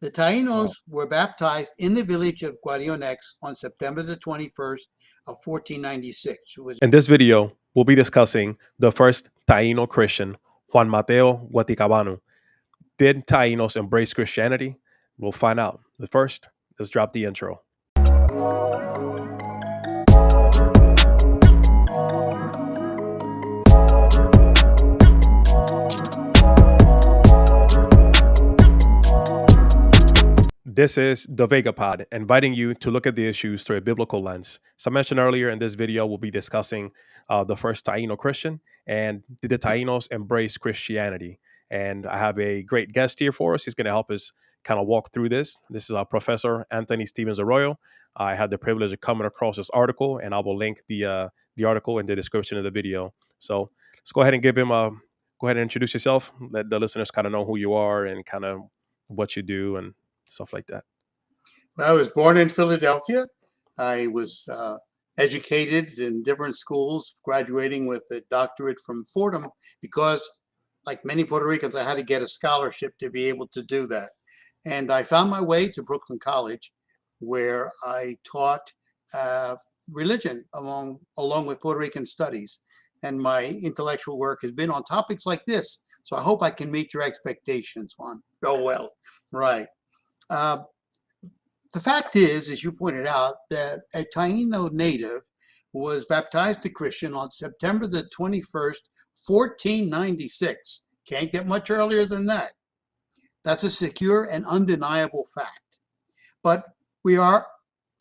The Tainos were baptized in the village of Guarionex on September the 21st of 1496. In this video, we'll be discussing the first Taino Christian, Juan Mateo Guaticabanu. Did Tainos embrace Christianity? We'll find out. But first, let's drop the intro. This is the Vegapod, inviting you to look at the issues through a biblical lens. As I mentioned earlier, in this video, we'll be discussing the first Taino Christian and did the Tainos embrace Christianity? And I have a great guest here for us. He's going to help us kind of walk through this. This is Professor Anthony Stevens Arroyo. I had the privilege of coming across this article, and I will link the article in the description of the video. So let's go ahead and give him a go ahead and introduce yourself. Let the listeners kind of know who you are and kind of what you do and stuff like that. I was born in Philadelphia. I was educated in different schools, graduating with a doctorate from Fordham because, like many Puerto Ricans, I had to get a scholarship to be able to do that. And I found my way to Brooklyn College, where I taught religion along with Puerto Rican studies. And my intellectual work has been on topics like this. So I hope I can meet your expectations, Juan. Oh, well, right. The fact is, as you pointed out, that a Taino native was baptized a Christian on September the 21st, 1496. Can't get much earlier than that. That's a secure and undeniable fact. But we are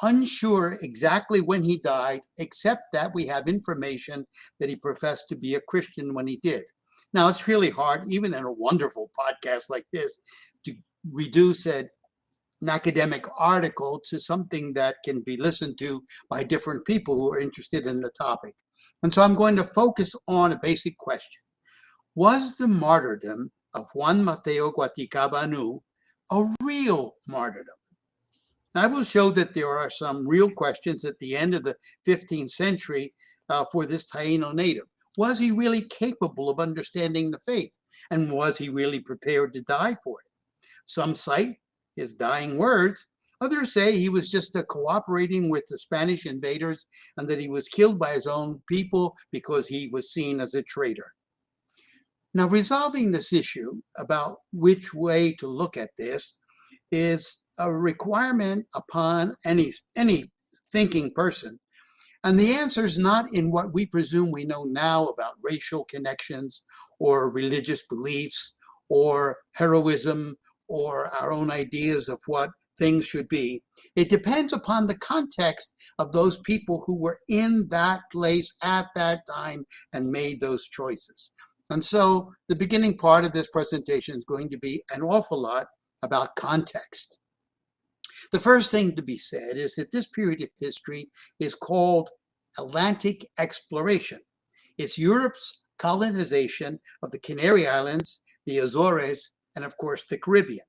unsure exactly when he died, except that we have information that he professed to be a Christian when he did. Now, it's really hard, even in a wonderful podcast like this, to reduce an academic article to something that can be listened to by different people who are interested in the topic. And so I'm going to focus on a basic question. Was the martyrdom of Juan Mateo Guaticabanu a real martyrdom? I will show that there are some real questions at the end of the 15th century for this Taino native. Was he really capable of understanding the faith? And was he really prepared to die for it? Some cite his dying words. Others say he was just cooperating with the Spanish invaders and that he was killed by his own people because he was seen as a traitor. Now, resolving this issue about which way to look at this is a requirement upon any thinking person. And the answer is not in what we presume we know now about racial connections or religious beliefs or heroism or our own ideas of what things should be. It depends upon the context of those people who were in that place at that time and made those choices. And so the beginning part of this presentation is going to be an awful lot about context. The first thing to be said is that this period of history is called Atlantic exploration. It's Europe's colonization of the Canary Islands, the Azores, and of course the Caribbean.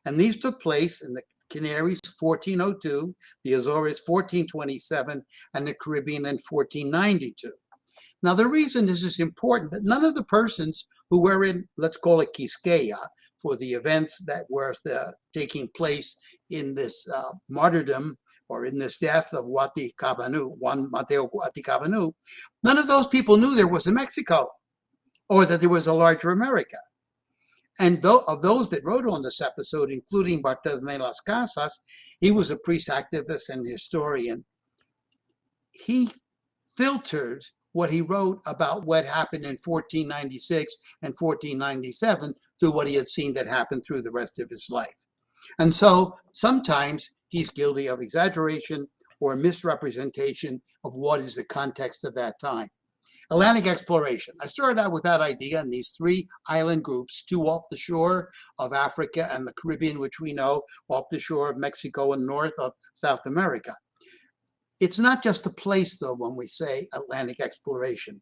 And these took place in the Canaries 1402, the Azores 1427, and the Caribbean in 1492. Now, the reason this is important, that none of the persons who were in, let's call it Quisqueya, for the events that were taking place in this martyrdom or in this death of Juan Mateo Guaticabanu, none of those people knew there was a Mexico or that there was a larger America. And of those that wrote on this episode, including Bartolomé Las Casas, he was a priest activist and historian. He filtered what he wrote about what happened in 1496 and 1497 through what he had seen that happened through the rest of his life. And so sometimes he's guilty of exaggeration or misrepresentation of what is the context of that time. Atlantic exploration. I started out with that idea in these three island groups, two off the shore of Africa and the Caribbean, which we know, off the shore of Mexico and north of South America. It's not just a place, though, when we say Atlantic exploration.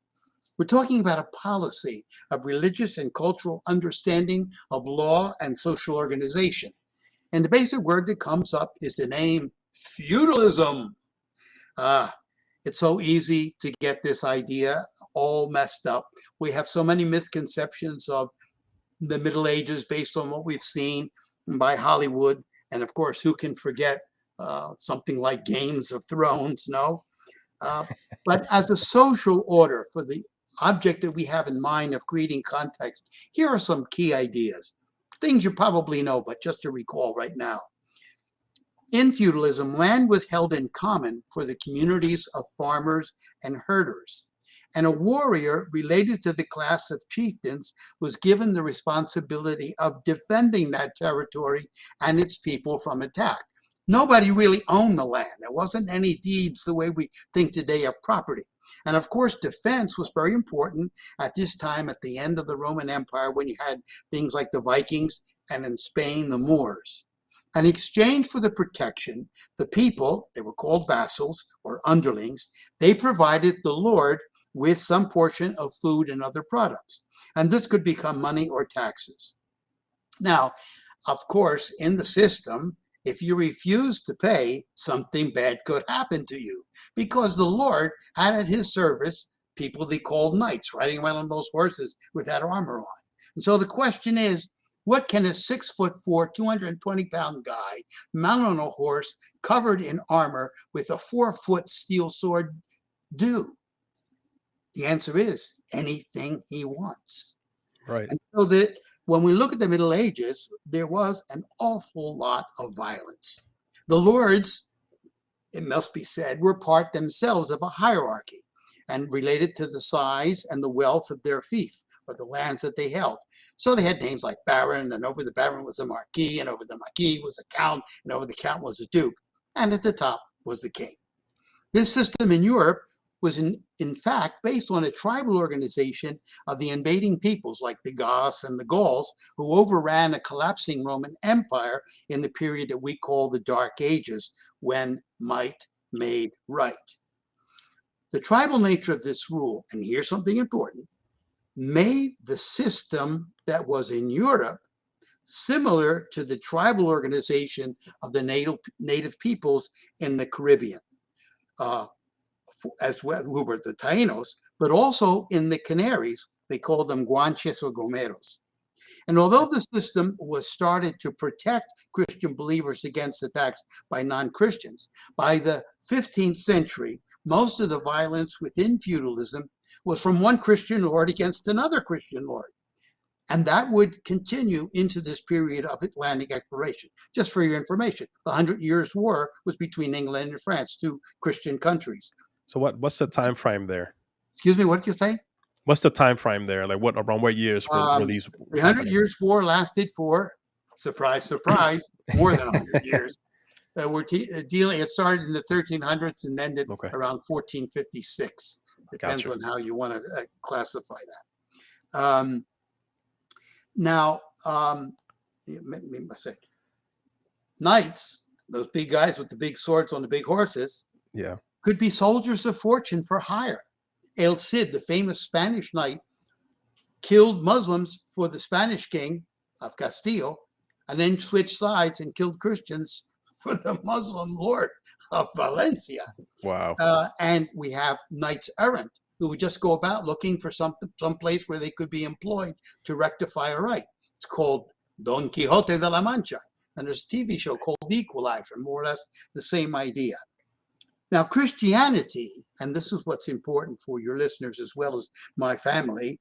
We're talking about a policy of religious and cultural understanding of law and social organization. And the basic word that comes up is the name feudalism. It's so easy to get this idea all messed up. We have so many misconceptions of the Middle Ages based on what we've seen by Hollywood And of course, who can forget something like Games of Thrones? No. Uh, but as a social order for the object that we have in mind of creating context, here are some key ideas. Things you probably know, but just to recall right now. In feudalism, land was held in common for the communities of farmers and herders. And a warrior related to the class of chieftains was given the responsibility of defending that territory and its people from attack. Nobody really owned the land. There wasn't any deeds the way we think today of property. And of course, defense was very important at this time at the end of the Roman Empire when you had things like the Vikings and in Spain, the Moors. In exchange for the protection, the people, they were called vassals or underlings, they provided the lord with some portion of food and other products. And this could become money or taxes. Now, of course, in the system, if you refuse to pay, something bad could happen to you because the Lord had at his service people they called knights riding around on those horses with that armor on. And so the question is, what can a 6'4", 220-pound guy mounted on a horse covered in armor with a 4-foot steel sword do? The answer is anything he wants. Right. And so that when we look at the Middle Ages, there was an awful lot of violence. The lords, it must be said, were part themselves of a hierarchy and related to the size and the wealth of their fief, or the lands that they held. So they had names like baron, and over the baron was a marquis, and over the marquis was a count, and over the count was a duke, and at the top was the king. This system in Europe was in fact based on a tribal organization of the invading peoples like the Goths and the Gauls, who overran a collapsing Roman Empire in the period that we call the Dark Ages, when might made right. The tribal nature of this rule, and here's something important, made the system that was in Europe similar to the tribal organization of the native peoples in the Caribbean. As well, who were the Tainos, but also in the Canaries, they called them Guanches or Gomeros. And although the system was started to protect Christian believers against attacks by non-Christians, by the 15th century, most of the violence within feudalism was from one Christian lord against another Christian lord. And that would continue into this period of Atlantic exploration. Just for your information, the 100 Years' War was between England and France, two Christian countries. So what's the time frame there? Excuse me, what did you say? What's the time frame there? Like around what years were these The 100 happening? Years' War lasted for, surprise, surprise, more than 100 years. Dealing. It started in the 1300s and ended Okay, around 1456. Depends gotcha. on how you want to classify that. Now, knights, those big guys with the big swords on the big horses, Yeah. could be soldiers of fortune for hire. El Cid, the famous Spanish knight, killed Muslims for the Spanish king of Castile, and then switched sides and killed Christians for the Muslim lord of Valencia. Wow. And we have knights errant who would just go about looking for some place where they could be employed to rectify a right. It's called Don Quixote de la Mancha. And there's a TV show called The Equalizer, more or less the same idea. Now, Christianity, and this is what's important for your listeners as well as my family,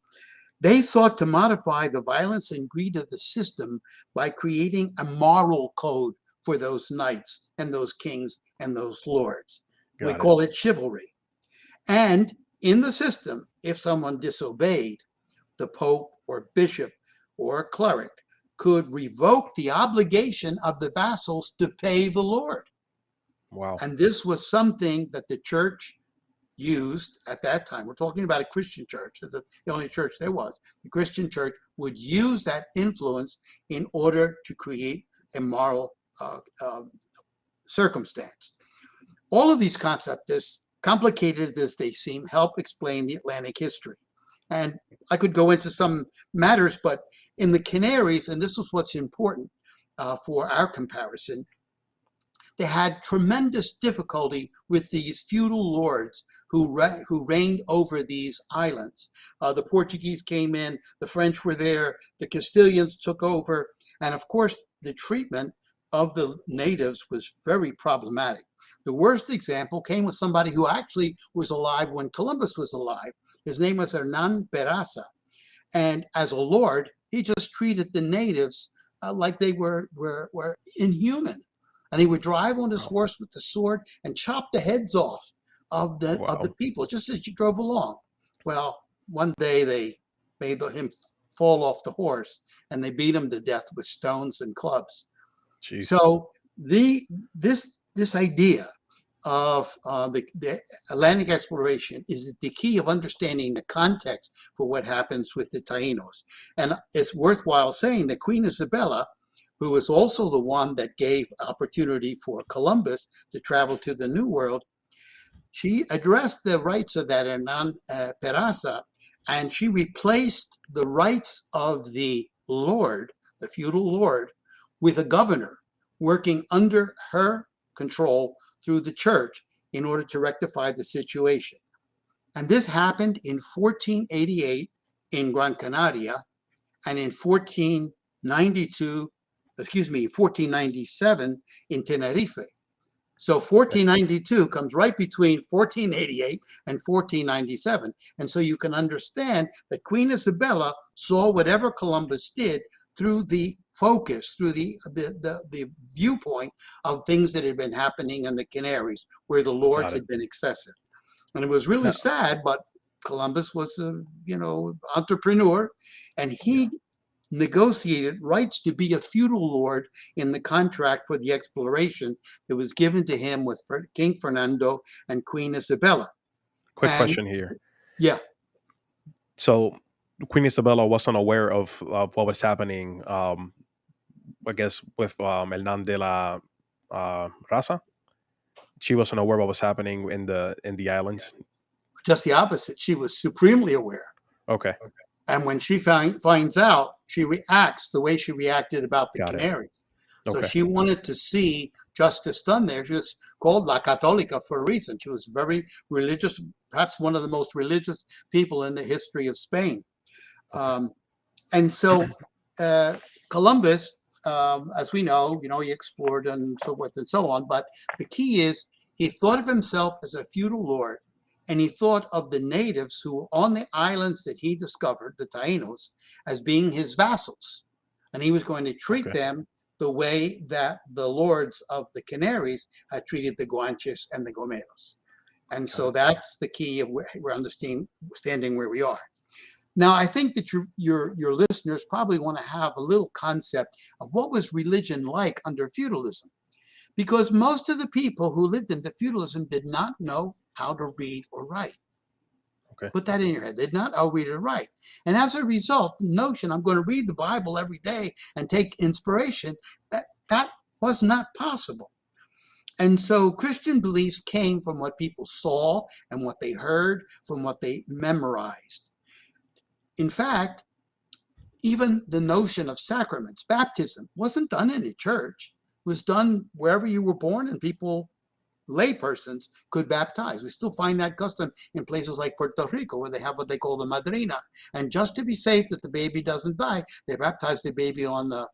they sought to modify the violence and greed of the system by creating a moral code for those knights and those kings and those lords. We Got it. call it chivalry. And in the system, if someone disobeyed, the pope or bishop or cleric could revoke the obligation of the vassals to pay the lord. Wow. And this was something that the church used at that time. We're talking about a Christian church. It's the only church there was. The Christian church would use that influence in order to create a moral circumstance. All of these concepts, as complicated as they seem, help explain the Atlantic history. And I could go into some matters, but in the Canaries, and this is what's important for our comparison, they had tremendous difficulty with these feudal lords who reigned over these islands. The Portuguese came in, the French were there, the Castilians took over, and of course the treatment of the natives was very problematic. The worst example came with somebody who actually was alive when Columbus was alive. His name was Hernan Peraza. And as a lord, he just treated the natives like they were inhuman. And he would drive on his Wow. horse with the sword and chop the heads off of the Wow. people just as you drove along. Well, one day they made him fall off the horse and they beat him to death with stones and clubs. Jeez. So this idea of the Atlantic exploration is the key of understanding the context for what happens with the Tainos. And it's worthwhile saying that Queen Isabella, who was also the one that gave opportunity for Columbus to travel to the New World, she addressed the rights of that Hernan Peraza, and she replaced the rights of the lord, the feudal lord, with a governor working under her control through the church in order to rectify the situation. And this happened in 1488 in Gran Canaria and in 1497 in Tenerife. So Okay. 1492 comes right between 1488 and 1497. And so you can understand that Queen Isabella saw whatever Columbus did through the focus, through the viewpoint of things that had been happening in the Canaries, where the lords Got it. had been excessive. And it was really Now, sad, but Columbus was a, entrepreneur, and yeah. he negotiated rights to be a feudal lord in the contract for the exploration that was given to him with King Fernando and Queen Isabella. Quick And question here. yeah, So Queen Isabella wasn't aware of what was happening. I guess with Hernan de la Raza. She wasn't aware what was happening in the islands. just the opposite. She was supremely aware. Okay. And when she finds out, she reacts the way she reacted about the Got it. Canaries. So Okay. she wanted to see justice done there. She was called La Católica for a reason. She was very religious, perhaps one of the most religious people in the history of Spain. Okay. Um, and so uh, Columbus, as we know, he explored and so forth and so on. But the key is he thought of himself as a feudal lord, and he thought of the natives who were on the islands that he discovered, the Tainos, as being his vassals. And he was going to treat Okay. them the way that the lords of the Canaries had treated the Guanches and the Gomeros. And Got so it. that's the key of where we're understanding where we are. Now, I think that your listeners probably want to have a little concept of what was religion like under feudalism, because most of the people who lived into feudalism did not know how to read or write. Okay. Put that in your head. They did not know how to read or write. And as a result, the notion I'm going to read the Bible every day and take inspiration, that was not possible. And so Christian beliefs came from what people saw and what they heard, from what they memorized. In fact, even the notion of sacraments, baptism, wasn't done in a church. It was done wherever you were born, and people, laypersons, could baptize. We still find that custom in places like Puerto Rico, where they have what they call the madrina. And just to be safe that the baby doesn't die, they baptize the baby on the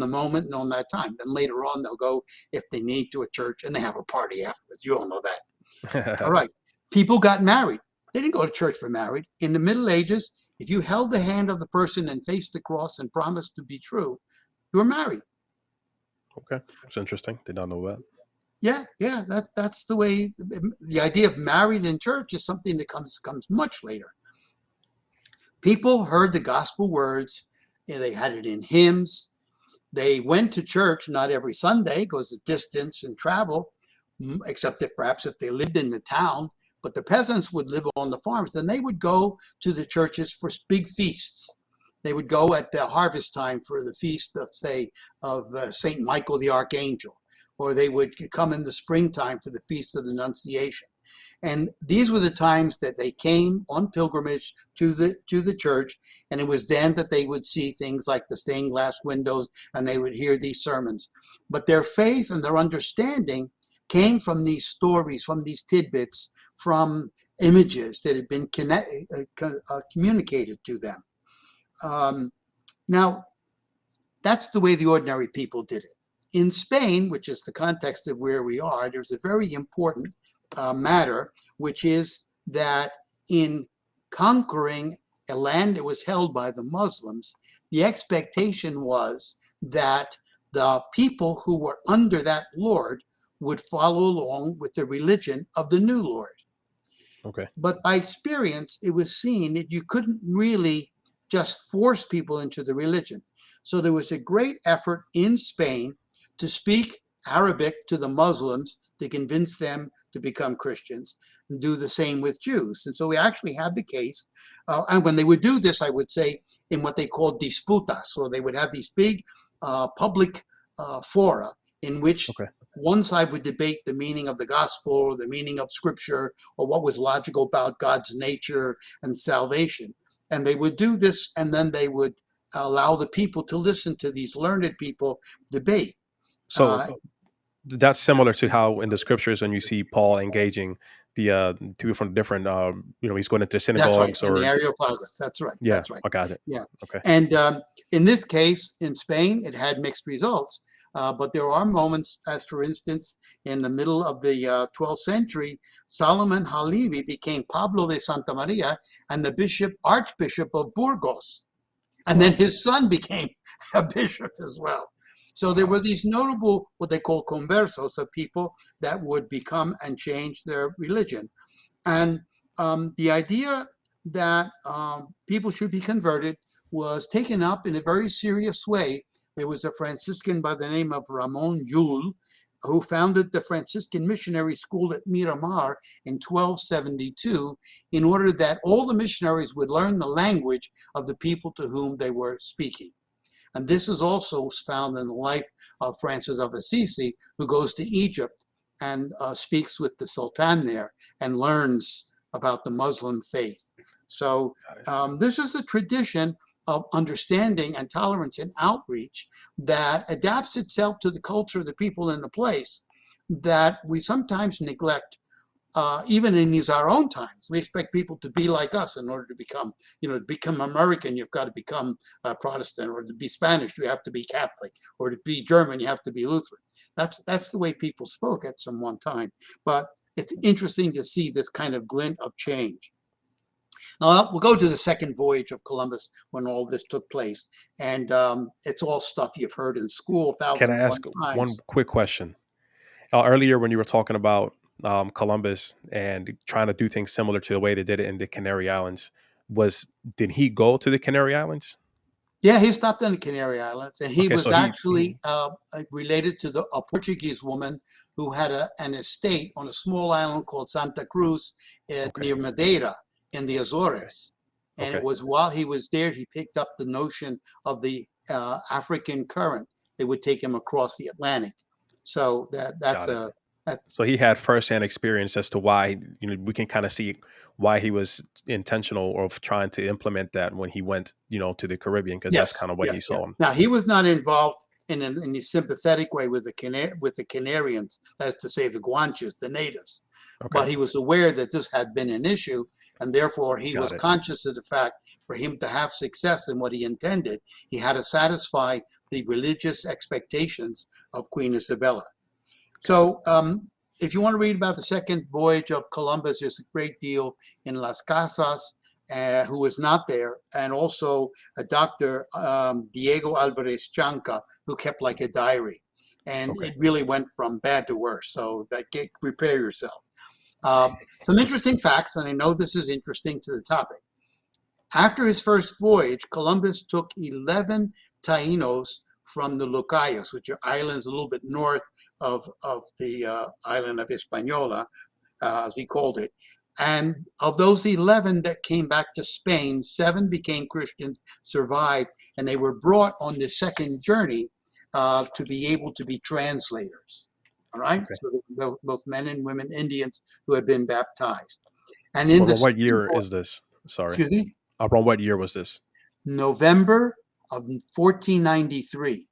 moment and on that time. Then later on, they'll go, if they need, to a church, and they have a party afterwards. You all know that. All right. People got married. They didn't go to church for married. In the Middle Ages, if you held the hand of the person and faced the cross and promised to be true, you were married. Okay. It's interesting. Did not know that. Yeah. That's the way. The idea of married in church is something that comes much later. People heard the gospel words, and they had it in hymns. They went to church not every Sunday because of distance and travel, except if perhaps if they lived in the town. But the peasants would live on the farms, and they would go to the churches for big feasts. They would go at the harvest time for the feast of, say, of Saint Michael the Archangel, or they would come in the springtime to the feast of the Annunciation. And these were the times that they came on pilgrimage to the church, and it was then that they would see things like the stained glass windows, and they would hear these sermons. But their faith and their understanding came from these stories, from these tidbits, from images that had been communicated to them. Now, that's the way the ordinary people did it. In Spain, which is the context of where we are, there's a very important matter, which is that in conquering a land that was held by the Muslims, the expectation was that the people who were under that lord would follow along with the religion of the new lord. Okay. But by experience, it was seen that you couldn't really just force people into the religion. So there was a great effort in Spain to speak Arabic to the Muslims to convince them to become Christians, and do the same with Jews. And so we actually had the case. And when they would do this, I would say in what they called disputas, so they would have these big public fora in which Okay. one side would debate the meaning of the gospel or the meaning of scripture or what was logical about God's nature and salvation. And they would do this, and then they would allow the people to listen to these learned people debate. So Uh, that's similar to how in the scriptures when you see Paul engaging the two from different he's going into that's right, synagogues in the or Areopagus. That's right. yeah, That's right. I got it. Yeah. Okay. And in this case, in Spain, it had mixed results. But there are moments, as for instance, in the middle of the 12th century, Solomon Halivi became Pablo de Santa Maria and the Archbishop of Burgos. And then Wow. his son became a bishop as well. So there were Wow. these notable, what they call conversos, of people that would become and change their religion. And the idea that people should be converted was taken up in a very serious way. There was a Franciscan by the name of Ramon Llull who founded the Franciscan Missionary School at Miramar in 1272 in order that all the missionaries would learn the language of the people to whom they were speaking. And this is also found in the life of Francis of Assisi, who goes to Egypt and speaks with the Sultan there and learns about the Muslim faith. So Got it. this is a tradition of understanding and tolerance and outreach that adapts itself to the culture of the people in the place that we sometimes neglect. Even in these our own times, we expect people to be like us in order to become, to become American, you've got to become Protestant, or to be Spanish, you have to be Catholic, or to be German, you have to be Lutheran. That's the way people spoke at some one time. But it's interesting to see this kind of glint of change. Now we'll go to the second voyage of Columbus when all this took place, and it's all stuff you've heard in school Can thousand I and one ask one times. quick question? Earlier, when you were talking about Columbus and trying to do things similar to the way they did it in the Canary Islands, did he go to the Canary Islands? Yeah, he stopped on the Canary Islands, and he Okay, was so he actually related to a Portuguese woman who had an estate on a small island called Santa Cruz okay, near Madeira in the Azores. And it okay, was while he was there, he picked up the notion of the African current that would take him across the Atlantic. So that's got it. a that, So he had firsthand experience as to why, we can kind of see why he was intentional of trying to implement that when he went, to the Caribbean, because that's yes, kind of what he yes, yes. saw. Now he was not involved in the sympathetic way with the Canarians, that's to say the Guanches, the natives. Okay, But he was aware that this had been an issue, and therefore he was got it. conscious of the fact for him to have success in what he intended, he had to satisfy the religious expectations of Queen Isabella. Got it. So if you want to read about the second voyage of Columbus, there's a great deal in Las Casas, who was not there, and also a Dr. Diego Alvarez Chanca, who kept like a diary. And Okay. it really went from bad to worse. So prepare yourself. Some interesting facts, and I know this is interesting to the topic. After his first voyage, Columbus took 11 Tainos from the Lucayas, which are islands a little bit north of the island of Hispaniola, as he called it. And of those 11 that came back to Spain, 7 became Christians, survived, and they were brought on the second journey to be able to be translators. All right, Okay. so both men and women Indians who had been baptized. And in the What second, year is this? Sorry. excuse me, Around what year was this? November of 1493,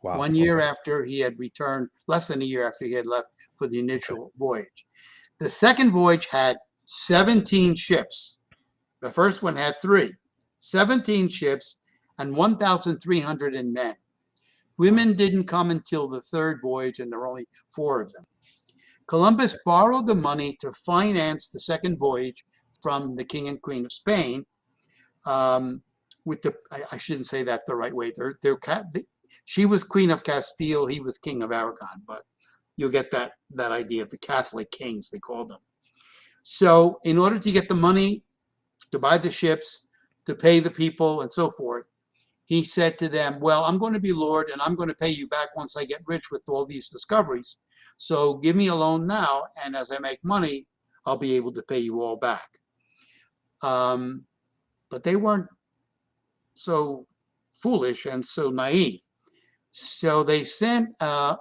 Wow. 1 year Okay. after he had returned, less than a year after he had left for the Okay. initial voyage. The second voyage had 17 ships. The first one had 3, 17 ships, and 1,300 men. Women didn't come until the third voyage, and there were only 4 of them. Columbus borrowed the money to finance the second voyage from the King and Queen of Spain. With the, I shouldn't say that the right way. She was Queen of Castile, he was King of Aragon, but you'll get that idea of the Catholic kings, they called them. So in order to get the money to buy the ships, to pay the people and so forth, he said to them, well, I'm going to be Lord and I'm going to pay you back once I get rich with all these discoveries. So give me a loan now, and as I make money, I'll be able to pay you all back. But they weren't so foolish and so naive. So they sent a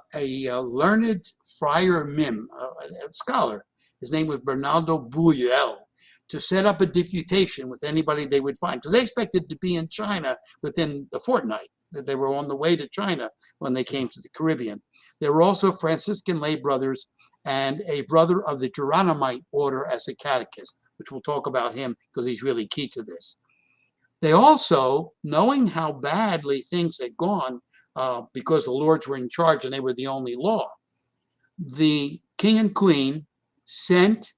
learned friar Mim, a scholar. His name was Bernardo Buyel, to set up a deputation with anybody they would find, because they expected to be in China within the fortnight. That they were on the way to China when they came to the Caribbean. There were also Franciscan lay brothers and a brother of the Geronimite order as a catechist, which we'll talk about him because he's really key to this. They also, knowing how badly things had gone, because the lords were in charge and they were the only law, the king and queen sent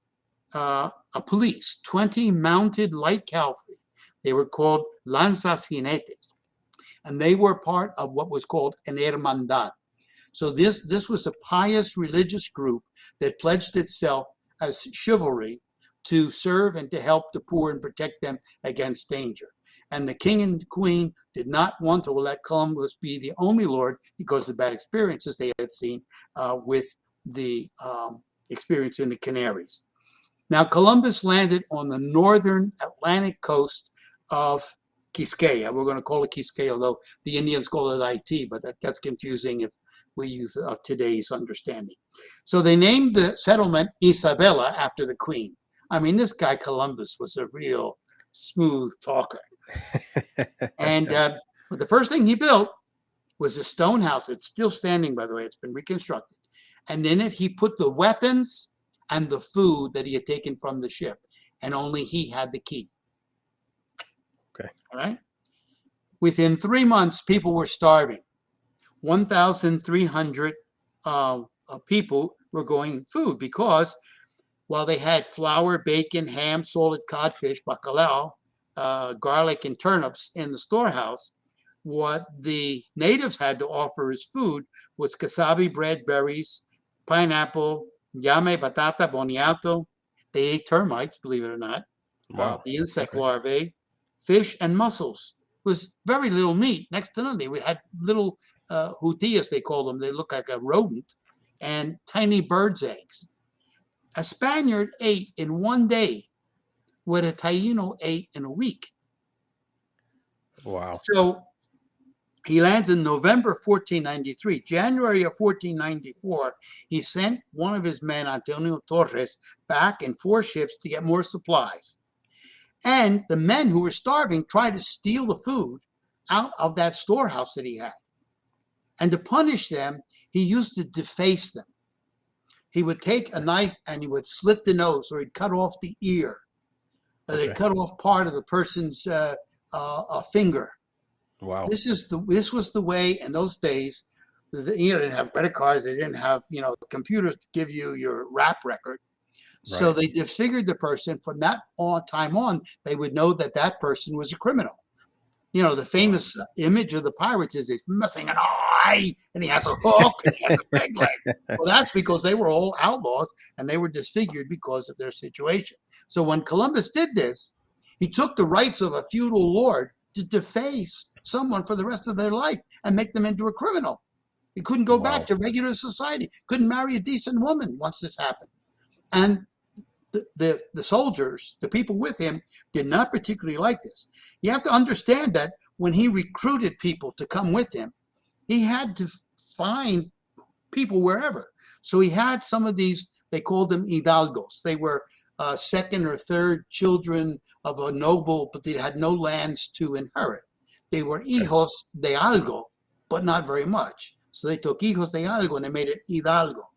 a police, 20 mounted light cavalry. They were called lanzas jinetes, and they were part of what was called an hermandad. So this was a pious religious group that pledged itself as chivalry to serve and to help the poor and protect them against danger. And the king and queen did not want to let Columbus be the only lord because of the bad experiences they had seen with the experience in the Canaries. Now, Columbus landed on the northern Atlantic coast of Quisqueya. We're going to call it Quisqueya, although the Indians call it IT, but that gets confusing if we use today's understanding. So they named the settlement Isabella after the queen. I mean, this guy Columbus was a real smooth talker. And but the first thing he built was a stone house. It's still standing, by the way. It's been reconstructed. And in it, he put the weapons and the food that he had taken from the ship. And only he had the key. Okay. All right. Within 3 months, people were starving. 1,300 people were going food because while they had flour, bacon, ham, salted codfish, bacalao, garlic, and turnips in the storehouse, what the natives had to offer as food was casabe bread, berries, pineapple, yame, batata, boniato. They ate termites, believe it or not, Wow. the insect Okay. larvae, fish, and mussels. It was very little meat, next to nothing. We had little hutillas, they called them. They look like a rodent, and tiny birds' eggs. A Spaniard ate in one day what a Taino ate in a week. Wow. So he lands in November 1493. January of 1494, he sent one of his men, Antonio Torres, back in 4 ships to get more supplies. And the men who were starving tried to steal the food out of that storehouse that he had. And to punish them, he used to deface them. He would take a knife and he would slit the nose, or he'd cut off the ear. They'd Okay. cut off part of the person's finger. Wow. This was the way in those days. They didn't have credit cards. They didn't have computers to give you your rap record. So Right. they disfigured the person. From that time on, they would know that that person was a criminal. The famous image of the pirates is he's missing an eye, and he has a hook, and he has a peg leg. Well, that's because they were all outlaws, and they were disfigured because of their situation. So when Columbus did this, he took the rights of a feudal lord to deface someone for the rest of their life and make them into a criminal. He couldn't go back Wow. to regular society, couldn't marry a decent woman once this happened. And the soldiers, the people with him, did not particularly like this. You have to understand that when he recruited people to come with him, he had to find people wherever. So he had some of these, they called them hidalgos. They were second or third children of a noble, but they had no lands to inherit. They were Okay. hijos de algo, but not very much. So they took hijos de algo and they made it hidalgo.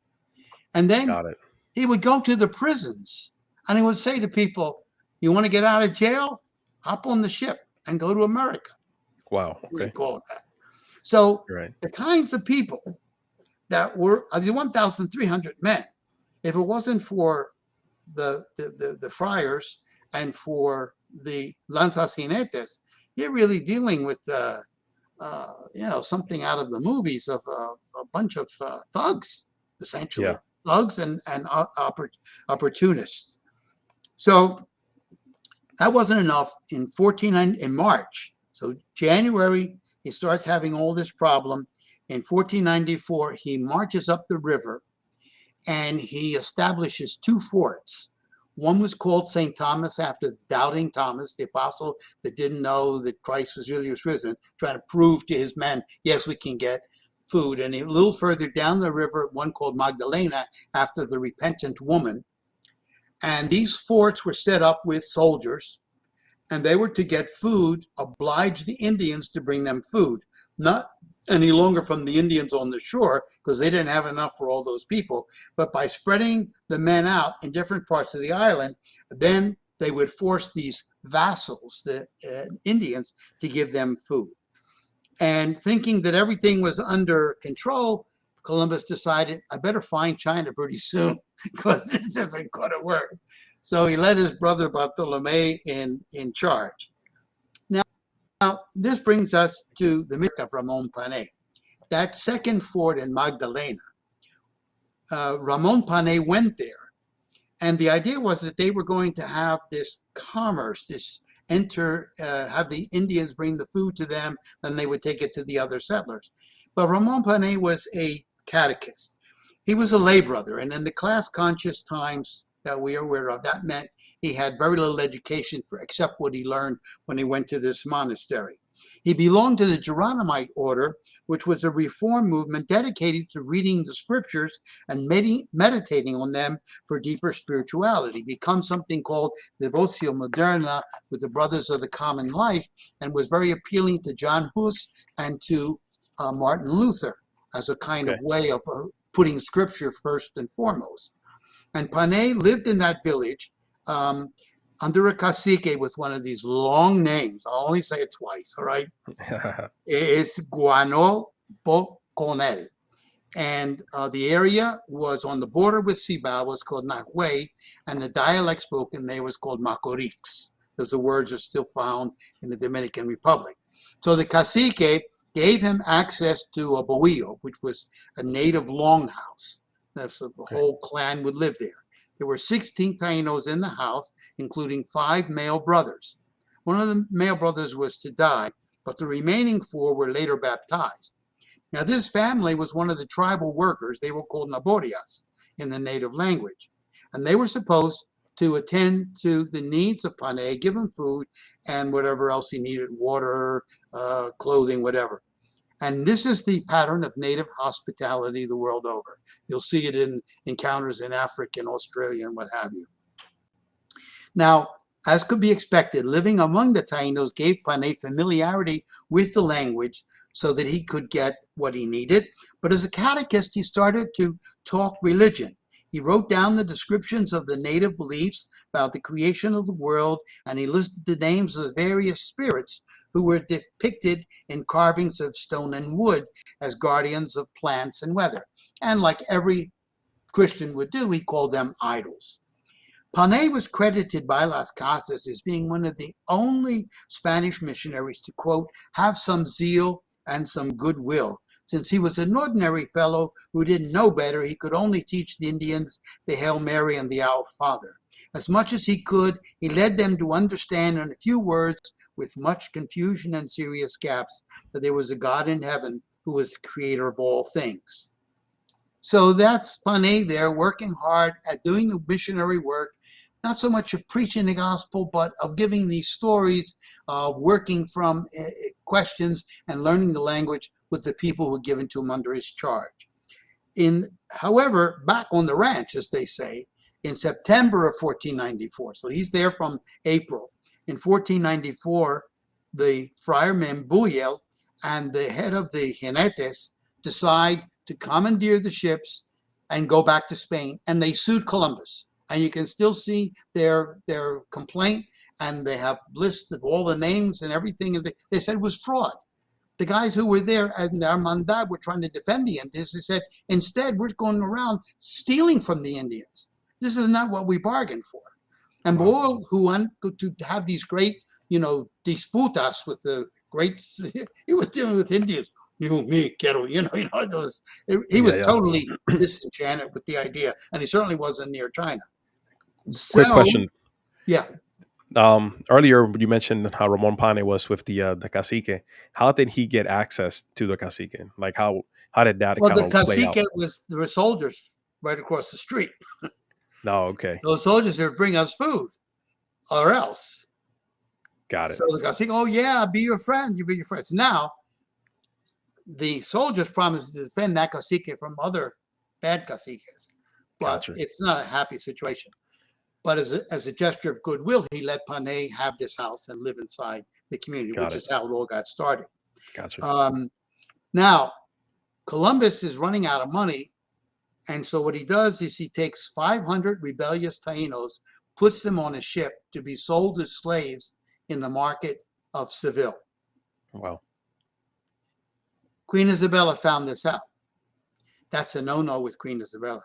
And then Got it. he would go to the prisons and he would say to people, you want to get out of jail? Hop on the ship and go to America. Wow. They Okay. call it that. So Right. the kinds of people that were the 1,300 men, if it wasn't for the friars and for the lanzas jinetes, you're really dealing with something out of the movies of a bunch of thugs, essentially Yeah. thugs and opportunists. So that wasn't enough. In March, so January, he starts having all this problem. In 1494, he marches up the river and he establishes two forts. One was called St. Thomas after doubting Thomas, the apostle that didn't know that Christ was risen, trying to prove to his men, yes, we can get food. And a little further down the river, one called Magdalena after the repentant woman. And these forts were set up with soldiers, and they were to get food, oblige the Indians to bring them food, not any longer from the Indians on the shore, because they didn't have enough for all those people, but by spreading the men out in different parts of the island, then they would force these vassals, the Indians, to give them food. And thinking that everything was under control, Columbus decided, I better find China pretty soon because this isn't going to work. So he let his brother Bartolome in charge. Now, this brings us to the mission of Ramon Panay. That second fort in Magdalena, Ramon Panay went there. And the idea was that they were going to have this commerce, have the Indians bring the food to them, then they would take it to the other settlers. But Ramon Panay was a catechist. He was a lay brother, and in the class-conscious times that we are aware of, that meant he had very little education except what he learned when he went to this monastery. He belonged to the Geronimite order, which was a reform movement dedicated to reading the scriptures and meditating on them for deeper spirituality. Become something called Devotio Moderna with the Brothers of the Common Life, and was very appealing to John Hus and to Martin Luther as a kind of Okay. way of putting scripture first and foremost. And Panay lived in that village under a cacique with one of these long names. I'll only say it twice, all right? It's Guano Boconel. And the area was on the border with Cibao, was called Nahue, and the dialect spoken there was called Macorix, because the words are still found in the Dominican Republic. So the cacique gave him access to a bohío, which was a native longhouse. That's the Okay. whole clan would live there. There were 16 Tainos in the house, including 5 male brothers. One of the male brothers was to die, but the remaining 4 were later baptized. Now, this family was one of the tribal workers. They were called Naborias in the native language. And they were supposed to attend to the needs of Panay, give him food and whatever else he needed, water, clothing, whatever. And this is the pattern of native hospitality the world over. You'll see it in encounters in Africa and Australia and what have you. Now, as could be expected, living among the Tainos gave Panay familiarity with the language so that he could get what he needed. But as a catechist, he started to talk religion. He wrote down the descriptions of the native beliefs about the creation of the world, and he listed the names of the various spirits who were depicted in carvings of stone and wood as guardians of plants and weather. And like every Christian would do, he called them idols. Panay was credited by Las Casas as being one of the only Spanish missionaries to, quote, have some zeal and some goodwill. Since he was an ordinary fellow who didn't know better, he could only teach the Indians the Hail Mary and the Our Father. As much as he could, he led them to understand in a few words, with much confusion and serious gaps, that there was a God in heaven who was the creator of all things. So that's Panay there, working hard at doing the missionary work, not so much of preaching the gospel, but of giving these stories, of working from questions and learning the language with the people who are given to him under his charge. However, back on the ranch, as they say, in September of 1494, so he's there from April. In 1494, the Friar Membuyel and the head of the Jinetes decide to commandeer the ships and go back to Spain, and they sued Columbus. And you can still see their complaint, and they have lists of all the names and everything. They said it was fraud. the guys who were there in the Hermandad were trying to defend the Indians. They said, instead, we're going around stealing from the Indians. This is not what we bargained for. And Wow. Boal, who wanted to have these great, disputas with the great, he was dealing with Indians. You, me, quiero, those. He was Yeah, totally yeah. disenchanted with the idea, and he certainly wasn't near China. Quick So, question. yeah. Earlier you mentioned how Ramon Pane was with the cacique. How did he get access to the cacique? Like how did that Well, kind the of play cacique out? there were soldiers right across the street. No, okay, Those soldiers would bring us food, or else. got it, So the cacique, oh yeah, I'll be your friend. You be your friends. Now, the soldiers promised to defend that cacique from other bad caciques, but gotcha, it's not a happy situation. But as a gesture of goodwill, he let Pane have this house and live inside the community, got which it, is how it all got started. gotcha, Now, Columbus is running out of money. And so what he does is he takes 500 rebellious Tainos, puts them on a ship to be sold as slaves in the market of Seville. wow, Queen Isabella found this out. That's a no-no with Queen Isabella.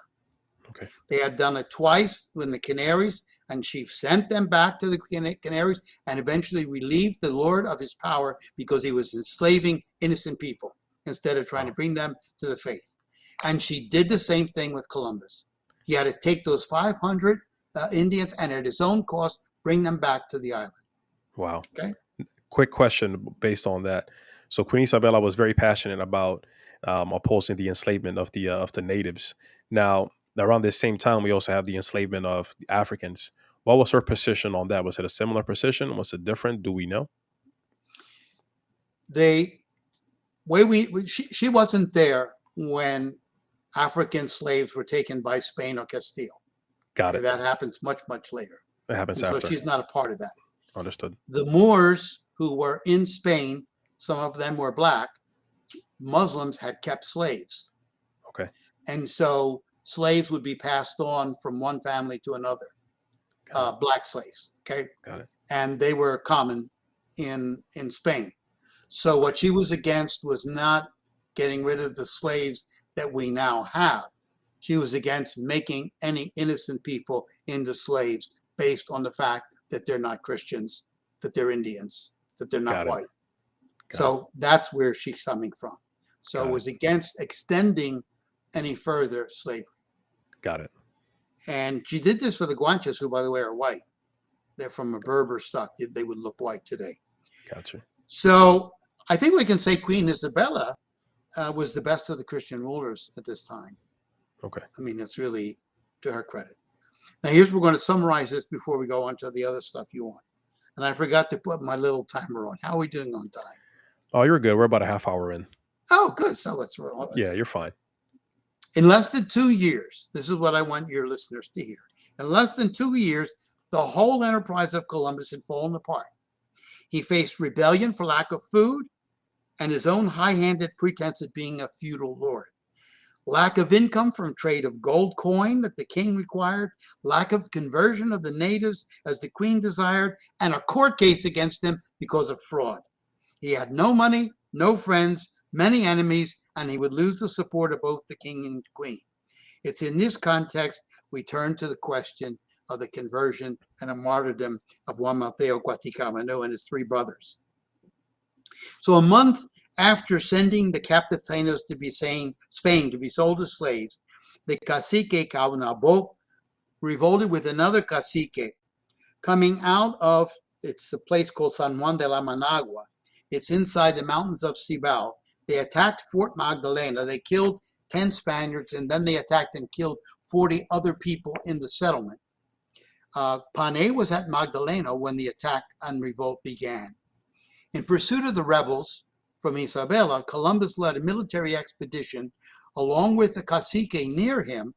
okay, They had done it twice with the Canaries, and she sent them back to the Canaries and eventually relieved the Lord of his power because he was enslaving innocent people instead of trying wow, to bring them to the faith. And she did the same thing with Columbus. He had to take those 500 Indians and at his own cost, bring them back to the island. wow. Okay. Quick question based on that. So Queen Isabella was very passionate about opposing the enslavement of the natives. Now, around this same time, we also have the enslavement of the Africans. What was her position on that? Was it a similar position? Was it different? Do we know? They she wasn't there when African slaves were taken by Spain or Castile. Got Okay, it. that happens much, much later. It happens And so after. she's not a part of that. Understood. The Moors who were in Spain, some of them were black, Muslims had kept slaves. Okay. And so slaves would be passed on from one family to another, Got it. black slaves. Okay. Got it. And they were common in Spain. So what she was against was not getting rid of the slaves that we now have. She was against making any innocent people into slaves based on the fact that they're not Christians, that they're Indians, that they're not Got it. white. Got it. So that's where she's coming from. So Got it it. was against extending any further slavery. Got it. And she did this for the Guanches, who, by the way, are white. They're from a Berber stock. They would look white today. Gotcha. So I think we can say Queen Isabella was the best of the Christian rulers at this time. Okay. I mean, it's really to her credit. Now, here's we're going to summarize this before we go on to the other stuff you want. And I forgot to put my little timer on. How are we doing on time? Oh, you're good. We're about a half hour in. Oh, good. So let's roll. Yeah, you're fine. In less than 2 years, this is what I want your listeners to hear. In less than 2 years, the whole enterprise of Columbus had fallen apart. He faced rebellion for lack of food and his own high-handed pretense of being a feudal lord. Lack of income from trade of gold coin that the king required, lack of conversion of the natives as the queen desired, and a court case against him because of fraud. He had no money, no friends, many enemies, and he would lose the support of both the king and queen. It's in this context we turn to the question of the conversion and a martyrdom of Juan Mateo Guaticabanu and his 3 brothers. So a month after sending the captive Tainos to Spain to be sold as slaves, the cacique Caunabo revolted with another cacique coming out of, it's a place called San Juan de la Managua. It's inside the mountains of Cibao. They attacked Fort Magdalena. They killed 10 Spaniards, and then they attacked and killed 40 other people in the settlement. Pane was at Magdalena when the attack and revolt began. In pursuit of the rebels from Isabella, Columbus led a military expedition along with the cacique near him,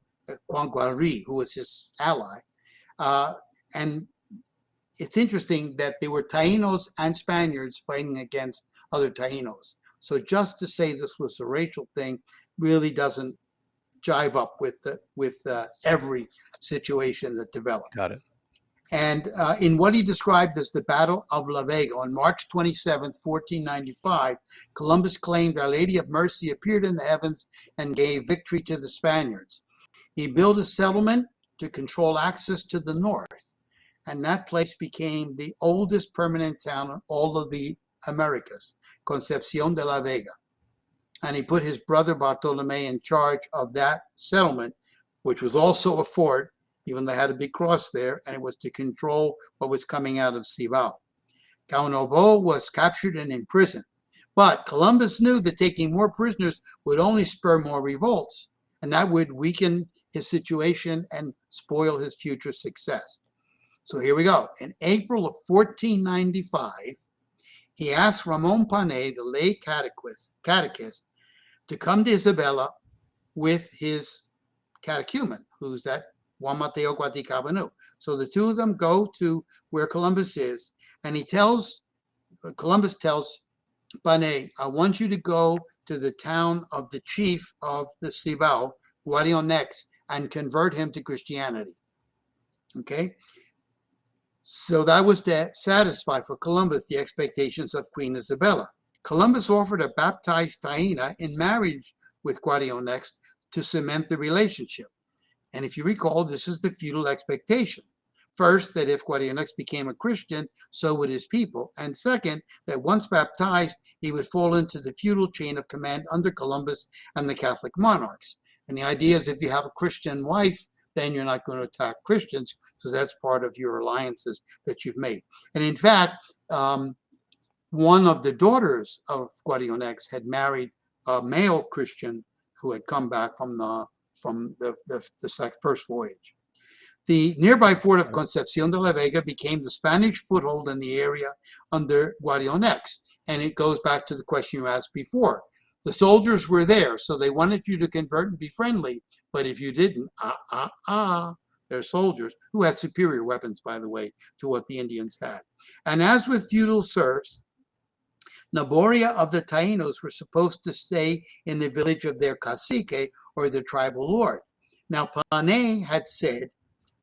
Guanguari, who was his ally. And it's interesting that they were Tainos and Spaniards fighting against other Tainos. So just to say this was a racial thing really doesn't jive up with every situation that developed. Got it. And in what he described as the Battle of La Vega on March 27th, 1495, Columbus claimed Our Lady of Mercy appeared in the heavens and gave victory to the Spaniards. He built a settlement to control access to the north, and that place became the oldest permanent town in all of the Americas, Concepcion de la Vega. And he put his brother Bartolome in charge of that settlement, which was also a fort, even though they had a big cross there, and it was to control what was coming out of Cibao. Caunobo was captured and imprisoned, but Columbus knew that taking more prisoners would only spur more revolts, and that would weaken his situation and spoil his future success. So here we go. In April of 1495, he asked Ramon Panay, the lay catechist, to come to Isabella with his catechumen, who's that Juan Mateo Guaticabanu. So the two of them go to where Columbus is, and Columbus tells Panay, I want you to go to the town of the chief of the Cibao, Guarionex, and convert him to Christianity. Okay? So that was to satisfy for Columbus the expectations of Queen Isabella. Columbus offered a baptized Taina in marriage with Guarionex to cement the relationship. And if you recall, this is the feudal expectation. First, that if Guarionex became a Christian, so would his people. And second, that once baptized, he would fall into the feudal chain of command under Columbus and the Catholic monarchs. And the idea is if you have a Christian wife, then you're not going to attack Christians, so that's part of your alliances that you've made. And in fact, one of the daughters of Guarionex had married a male Christian who had come back from the first voyage. The nearby fort of Concepcion de la Vega became the Spanish foothold in the area under Guarionex. And it goes back to the question you asked before. The soldiers were there, so they wanted you to convert and be friendly. But if you didn't, they're soldiers who had superior weapons, by the way, to what the Indians had. And as with feudal serfs, Naboria of the Tainos were supposed to stay in the village of their cacique or their tribal lord. Now, Panay had said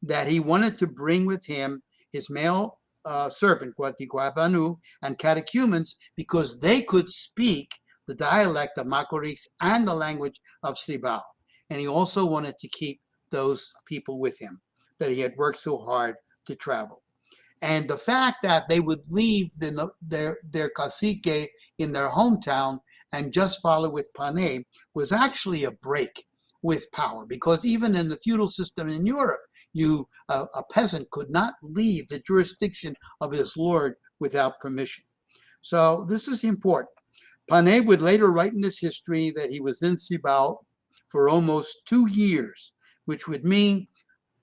that he wanted to bring with him his male servant, Guaticabanu, and catechumens because they could speak the dialect of Macorís and the language of Cibao. And he also wanted to keep those people with him that he had worked so hard to travel. And the fact that they would leave their cacique in their hometown and just follow with Panay was actually a break with power, because even in the feudal system in Europe, a peasant could not leave the jurisdiction of his lord without permission. So this is important. Panay would later write in his history that he was in Cibao for almost 2 years, which would mean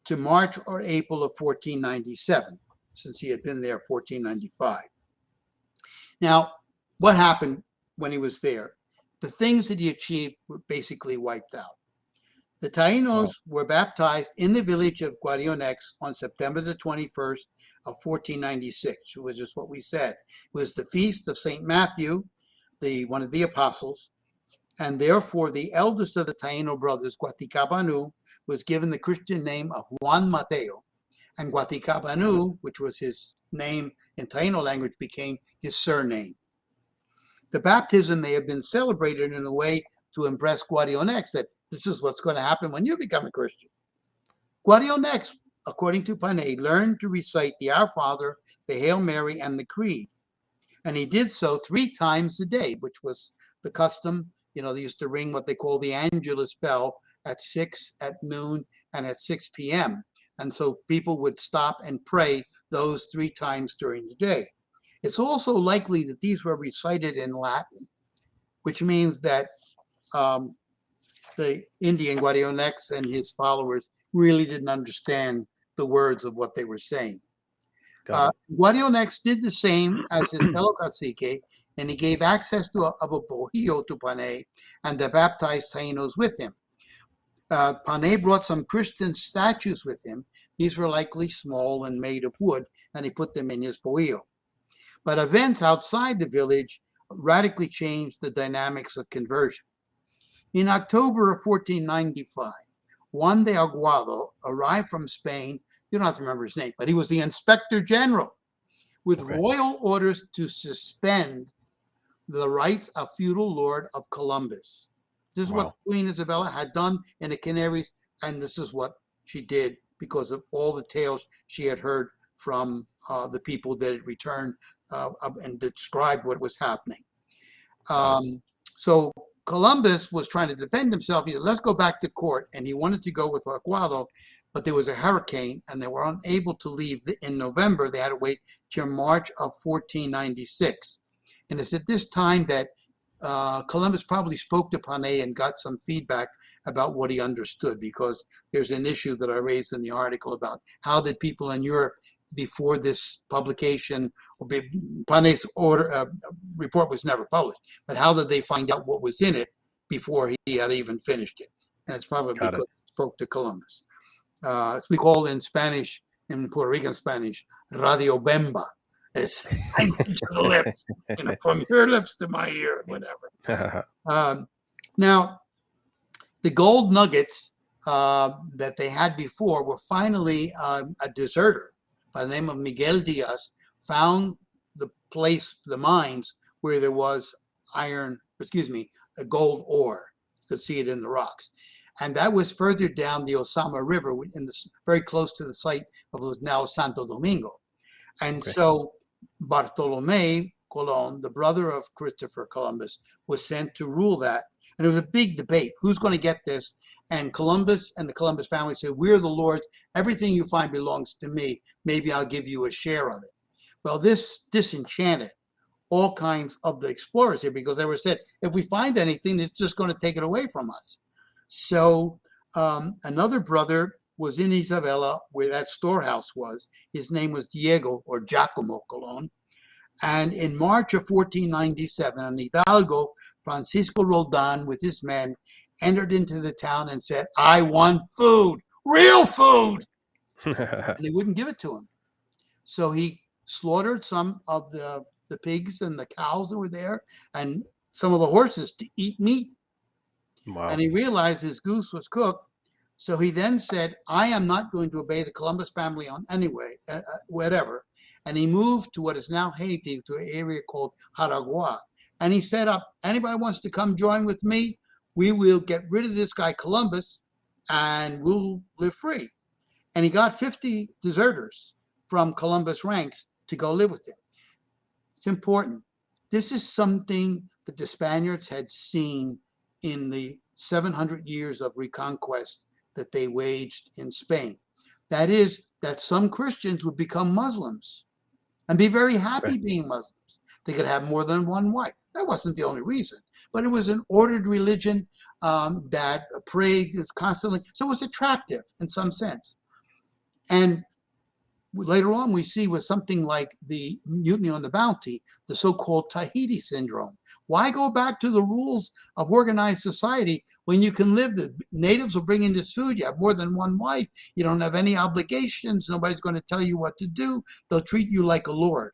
to March or April of 1497, since he had been there 1495. Now, what happened when he was there? The things that he achieved were basically wiped out. The Tainos were baptized in the village of Guarionex on September the 21st of 1496, which is what we said. It was the feast of St. Matthew, one of the apostles, and therefore the eldest of the Taino brothers, Guaticabanu, was given the Christian name of Juan Mateo, and Guaticabanu, which was his name in Taino language, became his surname. The baptism may have been celebrated in a way to impress Guarionex that this is what's going to happen when you become a Christian. Guarionex, according to Panay, learned to recite the Our Father, the Hail Mary, and the Creed. And he did so 3 times a day, which was the custom. You know, they used to ring what they call the Angelus bell at 6, at noon, and at 6 p.m. And so people would stop and pray those 3 times during the day. It's also likely that these were recited in Latin, which means that the Indian Guarionex and his followers really didn't understand the words of what they were saying. Guarionex did the same as his fellow cacique, and he gave access of a bohio to Panay and the baptized Tainos with him. Panay brought some Christian statues with him. These were likely small and made of wood, and he put them in his bohio. But events outside the village radically changed the dynamics of conversion. In October of 1495, Juan de Aguado arrived from Spain You don't have to remember his name, but he was the Inspector General with Okay. royal orders to suspend the rights of feudal lord of Columbus. This is what Wow. Queen Isabella had done in the Canaries, and this is what she did because of all the tales she had heard from the people that had returned and described what was happening. Got it. So Columbus was trying to defend himself. He said, let's go back to court. And he wanted to go with Aguado, but there was a hurricane and they were unable to leave in November. They had to wait till March of 1496. And it's at this time that Columbus probably spoke to Panay and got some feedback about what he understood, because there's an issue that I raised in the article about how did people in Europe before this publication, Panay's report was never published, but how did they find out what was in it before he had even finished it? And it's probably Got because it. he spoke to Columbus. We call in Spanish, in Puerto Rican Spanish, Radio Bemba. It's language of the lips, from your lips to my ear, whatever. Now, the gold nuggets that they had before were finally a deserter by the name of Miguel Diaz found the place, the mines where there was a gold ore. You could see it in the rocks. And that was further down the Osama River, very close to the site of what was now Santo Domingo. And Okay. so Bartolome Colon, the brother of Christopher Columbus, was sent to rule that. And there was a big debate. Who's going to get this? And Columbus and the Columbus family said, we're the Lord's. Everything you find belongs to me. Maybe I'll give you a share of it. Well, this disenchanted all kinds of the explorers here, because they were said, if we find anything, it's just going to take it away from us. So another brother was in Isabella, where that storehouse was. His name was Diego, or Giacomo Colon. And in March of 1497, an Hidalgo, Francisco Roldan, with his men, entered into the town and said, I want food, real food. And they wouldn't give it to him. So he slaughtered some of the pigs and the cows that were there and some of the horses to eat meat. Wow. And he realized his goose was cooked. So he then said, I am not going to obey the Columbus family on anyway, whatever. And he moved to what is now Haiti, to an area called Jaragua. And he set up, anybody wants to come join with me, we will get rid of this guy Columbus and we'll live free. And he got 50 deserters from Columbus ranks to go live with him. It's important. This is something that the Spaniards had seen in the 700 years of reconquest that they waged in Spain. That is, that some Christians would become Muslims and be very happy being Muslims. They could have more than one wife. That wasn't the only reason, but it was an ordered religion that prayed constantly. So it was attractive in some sense. And later on, we see with something like the Mutiny on the Bounty, the so-called Tahiti syndrome. Why go back to the rules of organized society when you can live? The natives will bring in this food. You have more than one wife. You don't have any obligations. Nobody's going to tell you what to do. They'll treat you like a lord.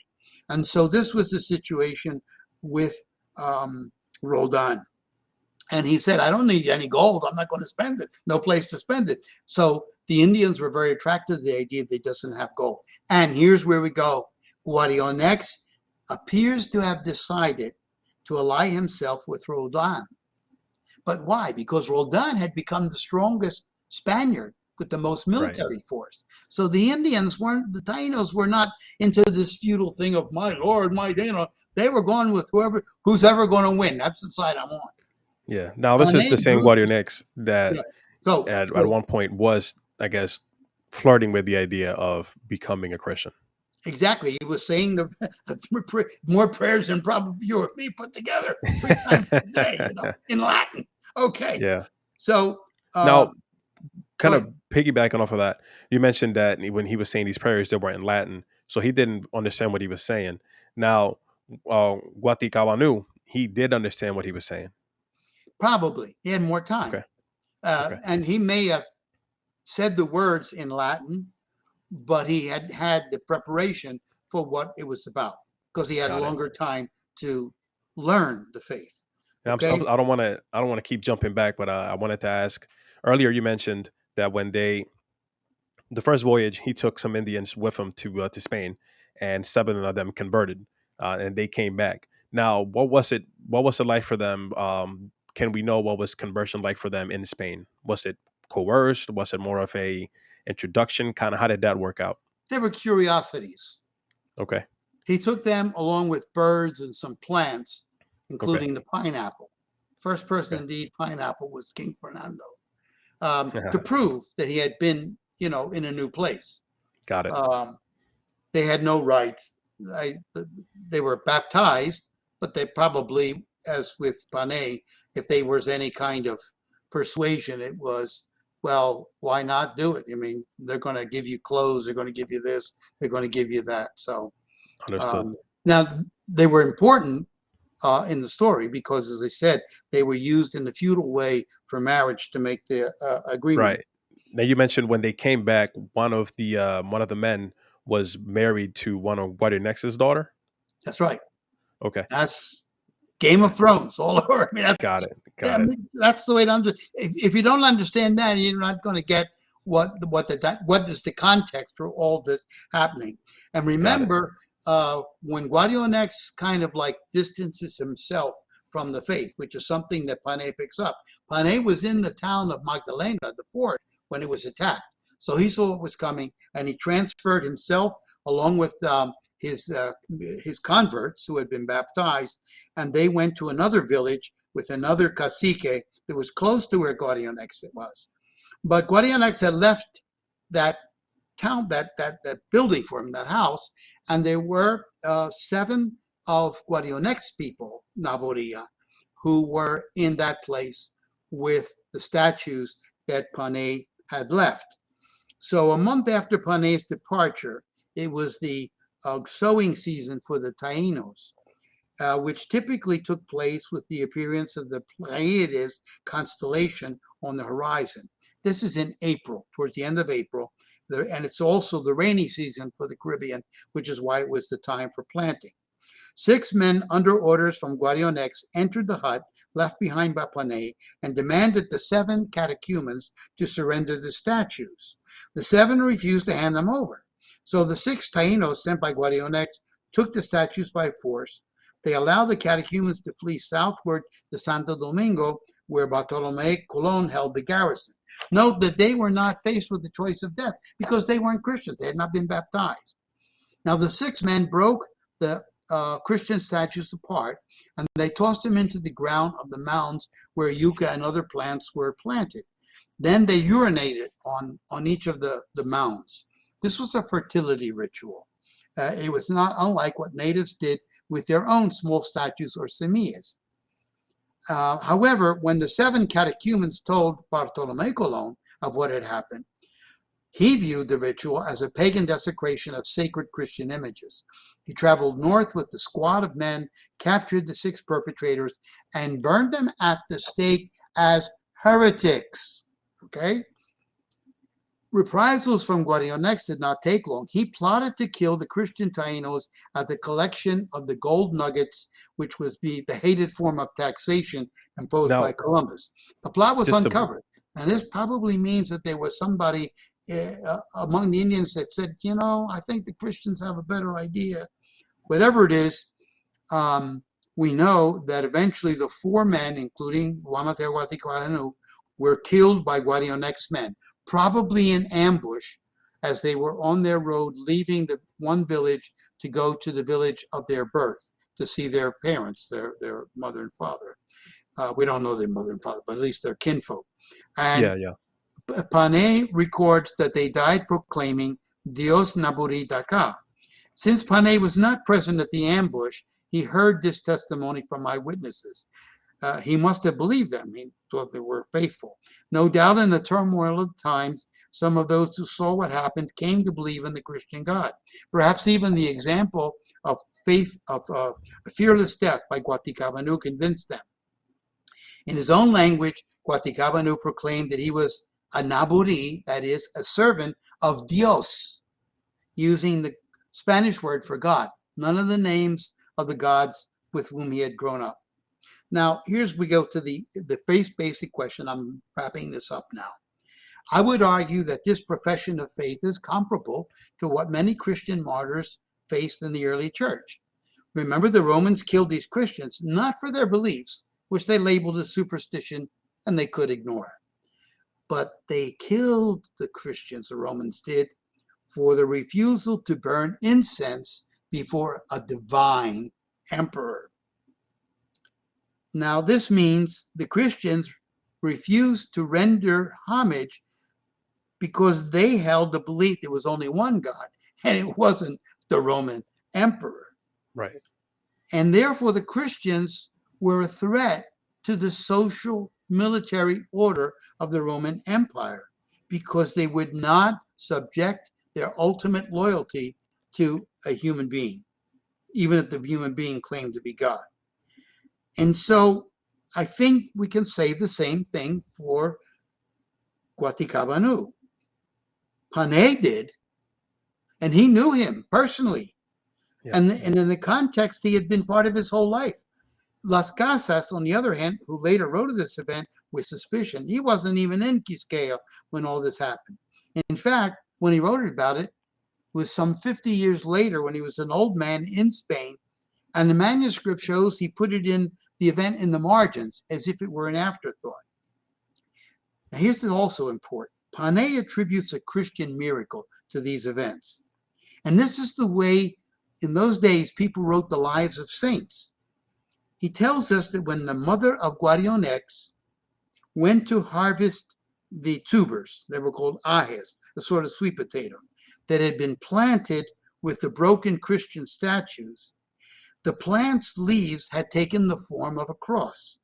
And so this was the situation with Roldan. And he said, I don't need any gold. I'm not going to spend it. No place to spend it. So the Indians were very attracted to the idea that he doesn't have gold. And here's where we go. Guarionex appears to have decided to ally himself with Roldan. But why? Because Roldan had become the strongest Spaniard with the most military force. So the Indians weren't, the Tainos were not into this feudal thing of my lord, my Dana. They were going with who's ever going to win. That's the side I'm on. Yeah. Now this is the same Guarionex that Yeah. So at one point was, I guess, flirting with the idea of becoming a Christian. exactly, he was saying more prayers than probably you or me put together 3 times a day, in Latin. Okay. Yeah. So Now, kind go of piggybacking off of that, you mentioned that when he was saying these prayers, they were in Latin, so he didn't understand what he was saying. Now, Guaticabanu, he did understand what he was saying. probably he had more time, Okay. Okay. and he may have said the words in Latin, but he had the preparation for what it was about because he had Got it. longer time to learn the faith. Now, Okay. I don't want to keep jumping back, but I wanted to ask earlier. You mentioned that when they the first voyage, he took some Indians with him to Spain, and 7 of them converted, and they came back. Now, what was it? What was it like for them? Can we know what was conversion like for them in Spain? Was it coerced? Was it more of a introduction? Kind of how did that work out? They were curiosities. Okay, He took them along with birds and some plants, okay, including the pineapple. First person okay. to eat pineapple was King Fernando, to prove that he had been, in a new place. Got it. Um, they had no rights. They were baptized, but they probably, as with Panay, if there was any kind of persuasion, it was, well, why not do it? I mean, they're going to give you clothes, they're going to give you this, they're going to give you that. So Understood. now they were important in the story because, as I said, they were used in the feudal way for marriage to make the agreement. Right. Now you mentioned when they came back, one of the men was married to one of Guatinex's daughter. That's right. Okay, That's Game of Thrones all over. I mean, got it. I Got it. mean, that's the way to understand. If you don't understand that, you're not going to get what is the context for all this happening. And Got it. remember, when Guadionex kind of like distances himself from the faith, which is something that Panay picks up. Panay was in the town of Magdalena, the fort, when it was attacked. So he saw what was coming, and he transferred himself along with his converts who had been baptized, and they went to another village with another cacique that was close to where Guadionex was. But Guadionex had left that town, that building for him, that house, and there were 7 of Guadionex people, Naboria, who were in that place with the statues that Panay had left. So a month after Panay's departure, it was the sowing season for the Tainos, which typically took place with the appearance of the Pleiades constellation on the horizon. This is in April, towards the end of April, and it's also the rainy season for the Caribbean, which is why it was the time for planting. 6 men under orders from Guadionex entered the hut left behind by Panay and demanded the 7 catechumens to surrender the statues. The 7 refused to hand them over. So the 6 Tainos sent by Guadionex took the statues by force. They allowed the catechumens to flee southward to Santo Domingo, where Bartolome Colon held the garrison. Note that they were not faced with the choice of death because they weren't Christians. They had not been baptized. Now the 6 men broke the Christian statues apart, and they tossed them into the ground of the mounds where yucca and other plants were planted. Then they urinated on each of the mounds. This was a fertility ritual. It was not unlike what natives did with their own small statues or semillas. However, when the 7 catechumens told Bartolome Colon of what had happened, he viewed the ritual as a pagan desecration of sacred Christian images. He traveled north with a squad of men, captured the 6 perpetrators, and burned them at the stake as heretics. Okay? Reprisals from Guadionex did not take long. He plotted to kill the Christian Tainos at the collection of the gold nuggets, which was the hated form of taxation imposed by Now, Columbus. The plot was just to uncovered, and this probably means that there was somebody among the Indians that said, I think the Christians have a better idea. Whatever it is, we know that eventually the 4 men, including Juan Mateo Guaticabanu, were killed by Guadionex men, probably in ambush as they were on their road leaving the one village to go to the village of their birth to see their parents, their mother and father. We don't know their mother and father, but at least their kinfolk. And yeah. Panay records that they died proclaiming Dios Naburi Daka. Since Panay was not present at the ambush, he heard this testimony from eyewitnesses. He must have believed them. He thought they were faithful. No doubt in the turmoil of times, some of those who saw what happened came to believe in the Christian God. Perhaps even the example of faith, of fearless death by Guaticabanu convinced them. In his own language, Guaticabanu proclaimed that he was a naburi, that is, a servant of Dios, using the Spanish word for God, none of the names of the gods with whom he had grown up. Now, we go to the basic question. I'm wrapping this up now. I would argue that this profession of faith is comparable to what many Christian martyrs faced in the early church. Remember, the Romans killed these Christians not for their beliefs, which they labeled as superstition and they could ignore, but they killed the Christians, the Romans did, for the refusal to burn incense before a divine emperor. Now, this means the Christians refused to render homage because they held the belief there was only one God, and it wasn't the Roman emperor. Right. And therefore, the Christians were a threat to the social military order of the Roman Empire because they would not subject their ultimate loyalty to a human being, even if the human being claimed to be God. And so I think we can say the same thing for Guaticabanu. Panay did, and he knew him personally. Yeah. And in the context, he had been part of his whole life. Las Casas, on the other hand, who later wrote of this event with suspicion, he wasn't even in Quisqueya when all this happened. In fact, when he wrote about it was some 50 years later when he was an old man in Spain, and the manuscript shows he put it in the event in the margins as if it were an afterthought. Now, here's also important. Panay attributes a Christian miracle to these events. And this is the way, in those days, people wrote the lives of saints. He tells us that when the mother of Guarionex went to harvest the tubers, they were called ajes, a sort of sweet potato, that had been planted with the broken Christian statues, the plant's leaves had taken the form of a cross.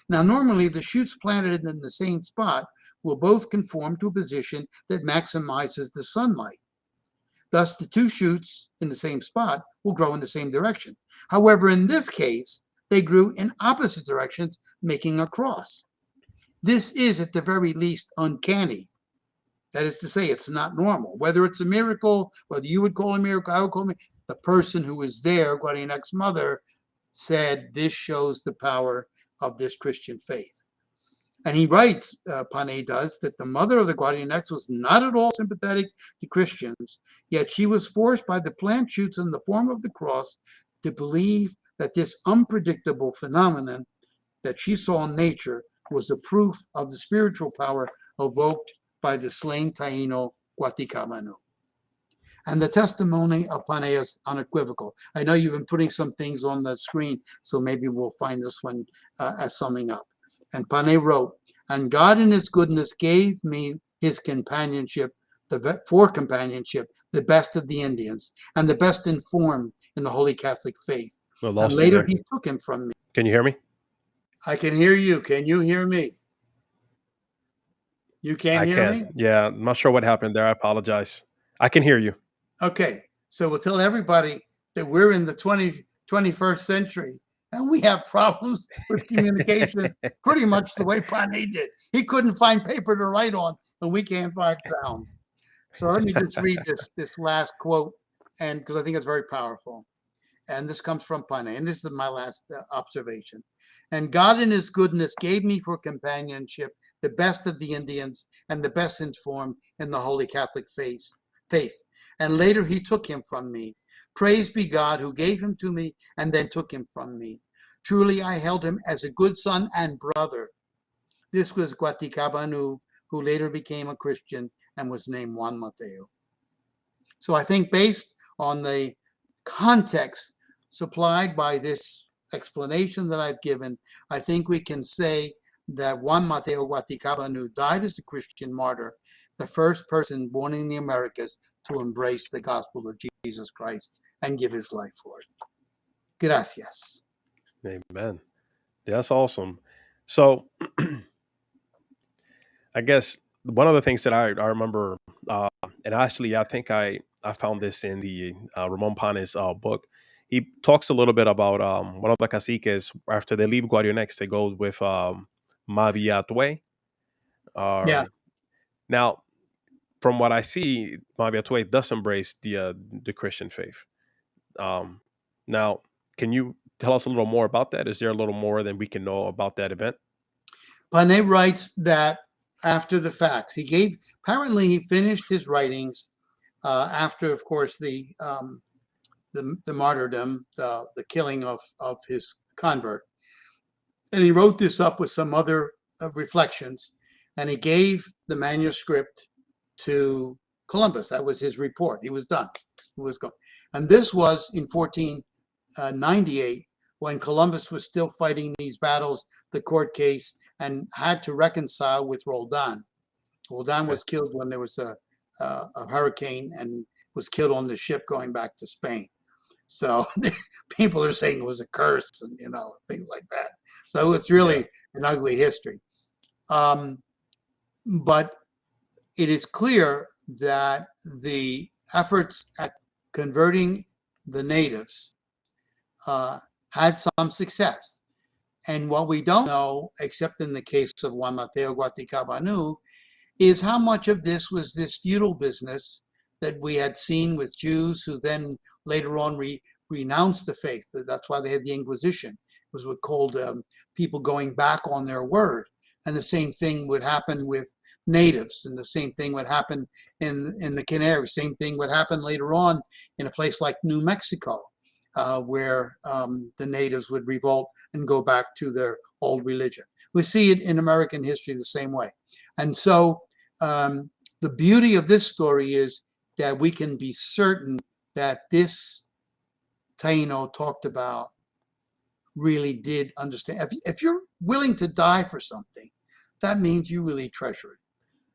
Now, normally the shoots planted in the same spot will both conform to a position that maximizes the sunlight. Thus, the two shoots in the same spot will grow in the same direction. However, in this case, they grew in opposite directions, making a cross. This is, at the very least, uncanny. That is to say, it's not normal. Whether it's a miracle, whether you would call it a miracle, I would call it, the person who was there, Guarinac's mother, said this shows the power of this Christian faith. And he writes, Panay does, that the mother of the Guarionex was not at all sympathetic to Christians, yet she was forced by the plant shoots in the form of the cross to believe that this unpredictable phenomenon that she saw in nature was a proof of the spiritual power evoked by the slain Taino Guaticabanu. And the testimony of Panay is unequivocal. I know you've been putting some things on the screen, so maybe we'll find this one as summing up. And Panay wrote, and God in his goodness gave me his companionship, for companionship, the best of the Indians, and the best informed in the Holy Catholic faith. I And lost you later there. he took him from me. Can you hear me? I can hear you. Can you hear me? You can't I hear me? can. Yeah, I'm not sure what happened there. I apologize. I can hear you. Okay, so we'll tell everybody that we're in the 21st century and we have problems with communication pretty much the way Panay did. He couldn't find paper to write on, and we can't find sound. So let me just read this last quote, and because I think it's very powerful. And this comes from Panay, and this is my last observation. And God in his goodness gave me for companionship the best of the Indians and the best informed in the Holy Catholic faith. And later he took him from me. Praise be God who gave him to me and then took him from me. Truly I held him as a good son and brother. This was Guaticabanu, who later became a Christian and was named Juan Mateo. So I think based on the context supplied by this explanation that I've given, I think we can say that Juan Mateo Guaticabanu died as a Christian martyr, the first person born in the Americas to embrace the gospel of Jesus Christ and give his life for it. Gracias. Amen. That's awesome. So I guess one of the things that I remember, and actually I think I found this in the Ramon Panes book. He talks a little bit about one of the caciques after they leave Guarionex, they go with Maviatue. Yeah, Now, from what I see, Maviatue does embrace the Christian faith. Um, Now, can you tell us a little more about that? Is there a little more than we can know about that event? Panay writes that after the fact. Apparently he finished his writings after, of course, the martyrdom, the killing of his convert. And he wrote this up with some other reflections, and he gave the manuscript to Columbus. That was his report. He was done. He was gone. And this was in 1498, when Columbus was still fighting these battles, the court case, and had to reconcile with Roldan. Roldan Okay. was killed when there was a hurricane and was killed on the ship going back to Spain. So people are saying it was a curse and, things like that. So it's Yeah. really an ugly history. Um, but it is clear that the efforts at converting the natives had some success. And what we don't know, except in the case of Juan Mateo Guaticabanu, is how much of this was this feudal business that we had seen with Jews who then later on renounced the faith. That's why they had the Inquisition. It was what called people going back on their word. And the same thing would happen with natives, and the same thing would happen in the Canaries. Same thing would happen later on in a place like New Mexico, where the natives would revolt and go back to their old religion. We see it in American history the same way. And so the beauty of this story is that we can be certain that this Taino talked about really did understand. If you're willing to die for something, that means you really treasure it.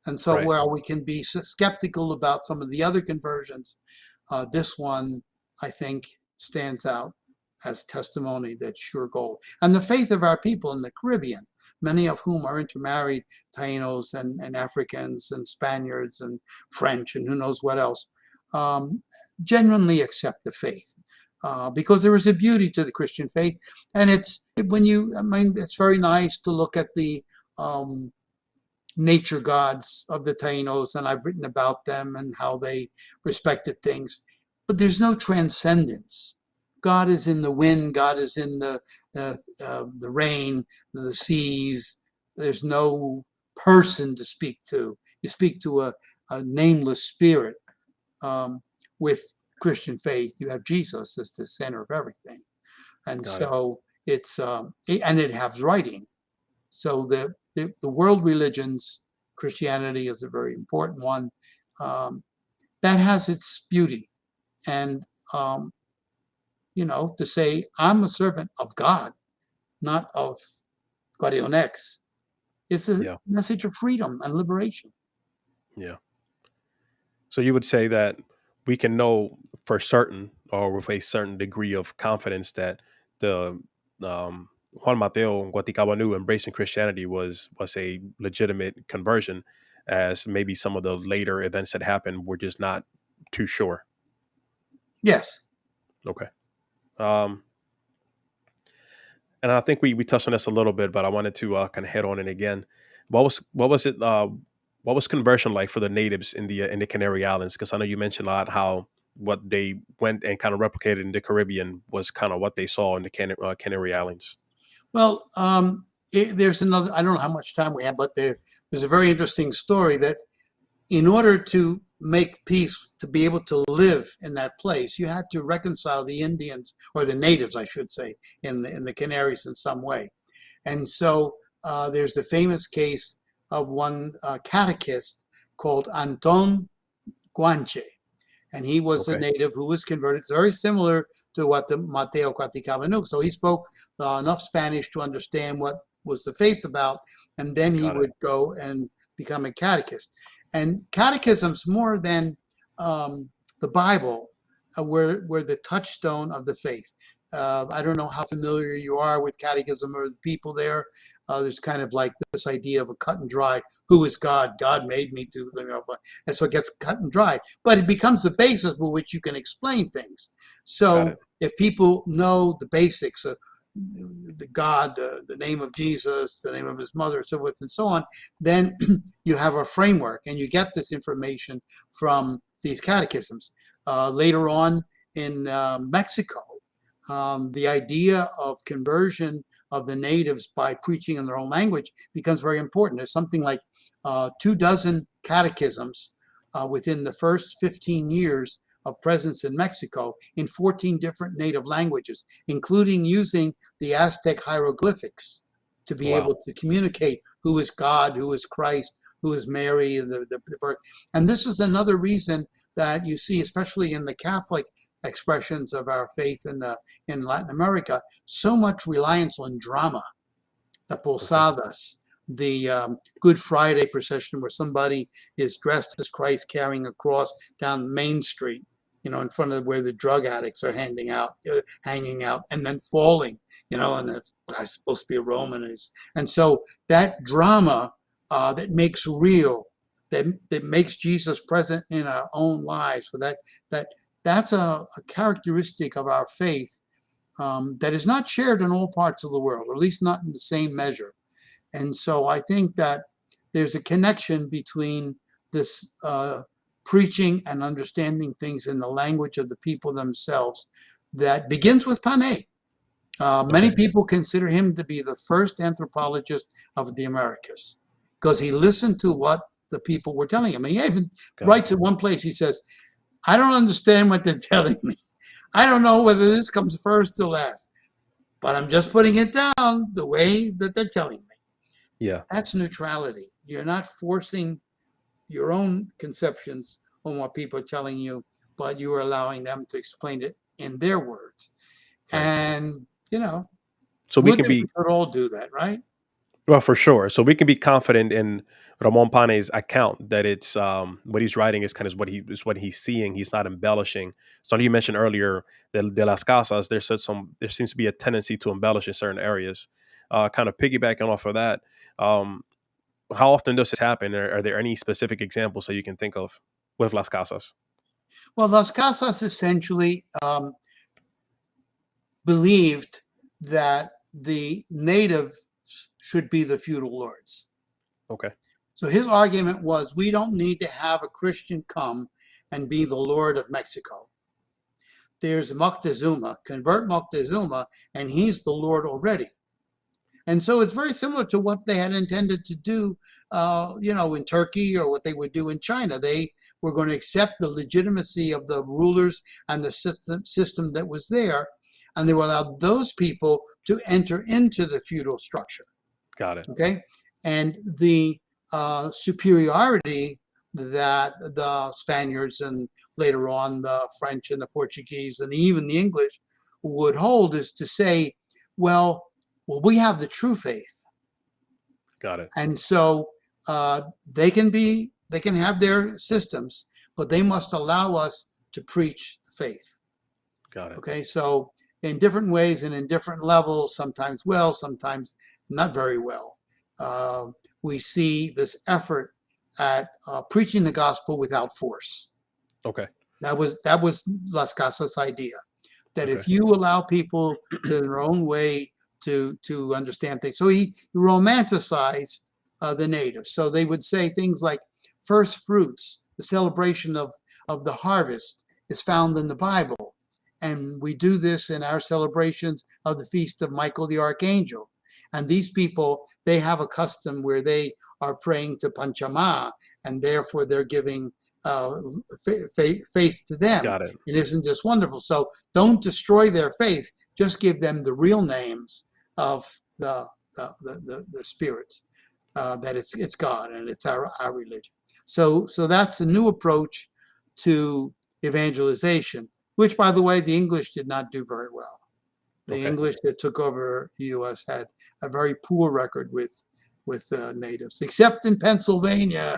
And so Right. while we can be skeptical about some of the other conversions, this one, I think, stands out as testimony that's sure gold. And the faith of our people in the Caribbean, many of whom are intermarried Tainos and Africans and Spaniards and French and who knows what else, genuinely accept the faith. Because there is a beauty to the Christian faith, and it's very nice to look at the nature gods of the Tainos, and I've written about them and how they respected things. But there's no transcendence. God is in the wind. God is in the rain, the seas. There's no person to speak to. You speak to a nameless spirit. With Christian faith, you have Jesus as the center of everything, and Got it. so and it has writing. So the world religions, Christianity is a very important one, um, that has its beauty. And, um, to say, I'm a servant of God, not of Guarionex, it's a Yeah. message of freedom and liberation. Yeah. So you would say that we can know for certain, or with a certain degree of confidence, that the Juan Mateo Guaticabanu embracing Christianity was a legitimate conversion, as maybe some of the later events that happened were just not too sure. Yes. Okay. Um, and I think we touched on this a little bit, but I wanted to kind of head on it again. What was it? What was conversion like for the natives in the Canary Islands? Because I know you mentioned a lot how what they went and kind of replicated in the Caribbean was kind of what they saw in the Canary Islands. Well, there's another, I don't know how much time we have, but there's a very interesting story that in order to make peace, to be able to live in that place, you had to reconcile the Indians, or the natives, I should say, in the Canaries in some way. And so there's the famous case of one catechist called Anton Guanche, and he was a Okay, native who was converted. It's very similar to what the Mateo Guaticabanu. So he spoke enough Spanish to understand what was the faith about, and then he got it. would go and become a catechist. And catechisms, more than the Bible, were the touchstone of the faith. I don't know how familiar you are with catechism or the people there. There's kind of like this idea of a cut and dry. Who is God? God made me to, and so it gets cut and dry. But it becomes the basis for which you can explain things. Got So it. if people know the basics of the God, the name of Jesus, the name of his mother, so forth and so on, then you have a framework, and you get this information from these catechisms. Later on in Mexico, the idea of conversion of the natives by preaching in their own language becomes very important. There's something like 24 catechisms within the first 15 years of presence in Mexico in 14 different native languages, including using the Aztec hieroglyphics to be able Wow. to communicate who is God, who is Christ, who is Mary, the birth. And this is another reason that you see, especially in the Catholic expressions of our faith in Latin America, so much reliance on drama, the Okay. posadas, the Good Friday procession where somebody is dressed as Christ carrying a cross down Main Street, in front of where the drug addicts are hanging out, and then falling, and it's supposed to be a Roman. And so that drama that makes real, that makes Jesus present in our own lives, so that's a characteristic of our faith that is not shared in all parts of the world, or at least not in the same measure. And so I think that there's a connection between this preaching and understanding things in the language of the people themselves that begins with Panay. Many Okay. people consider him to be the first anthropologist of the Americas because he listened to what the people were telling him. And he even Got it. writes in one place, he says, I don't understand what they're telling me. I don't know whether this comes first or last, but I'm just putting it down the way that they're telling me. Yeah. That's neutrality. You're not forcing your own conceptions on what people are telling you, but you are allowing them to explain it in their words. Right. And, So we would can that we be, could all do that, right? well, for sure. So we can be confident in Ramon Pane's account that it's what he's writing is kind of what he's seeing. He's not embellishing. So you mentioned earlier that de las casas. There seems to be a tendency to embellish in certain areas. Kind of piggybacking off of that. Um, how often does this happen? Are there any specific examples that you can think of with las casas? Well, Las Casas essentially believed that the natives should be the feudal lords. Okay. So his argument was we don't need to have a Christian come and be the Lord of Mexico. There's Moctezuma, convert Moctezuma, and he's the Lord already. And so it's very similar to what they had intended to do, in Turkey, or what they would do in China. They were going to accept the legitimacy of the rulers and the system that was there, and they would allow those people to enter into the feudal structure. Got it. Okay, and the superiority that the Spaniards and later on the French and the Portuguese and even the English would hold is to say, well, we have the true faith, Got it. and so they can have their systems, but they must allow us to preach the faith. Got it. Okay, so in different ways and in different levels, sometimes well, sometimes not very well. Uh, we see this effort at preaching the gospel without force. Okay. That was Las Casas' idea. That Okay. if you allow people in their own way to understand things, so he romanticized the natives. So they would say things like first fruits, the celebration of the harvest, is found in the Bible. And we do this in our celebrations of the feast of Michael the Archangel. And these people, they have a custom where they are praying to Panchama, and therefore they're giving faith to them. Got it. It isn't just wonderful. So don't destroy their faith. Just give them the real names of the spirits. That it's God and it's our religion. So that's a new approach to evangelization, which, by the way, the English did not do very well. The Okay. English that took over the U.S. had a very poor record with natives, except in Pennsylvania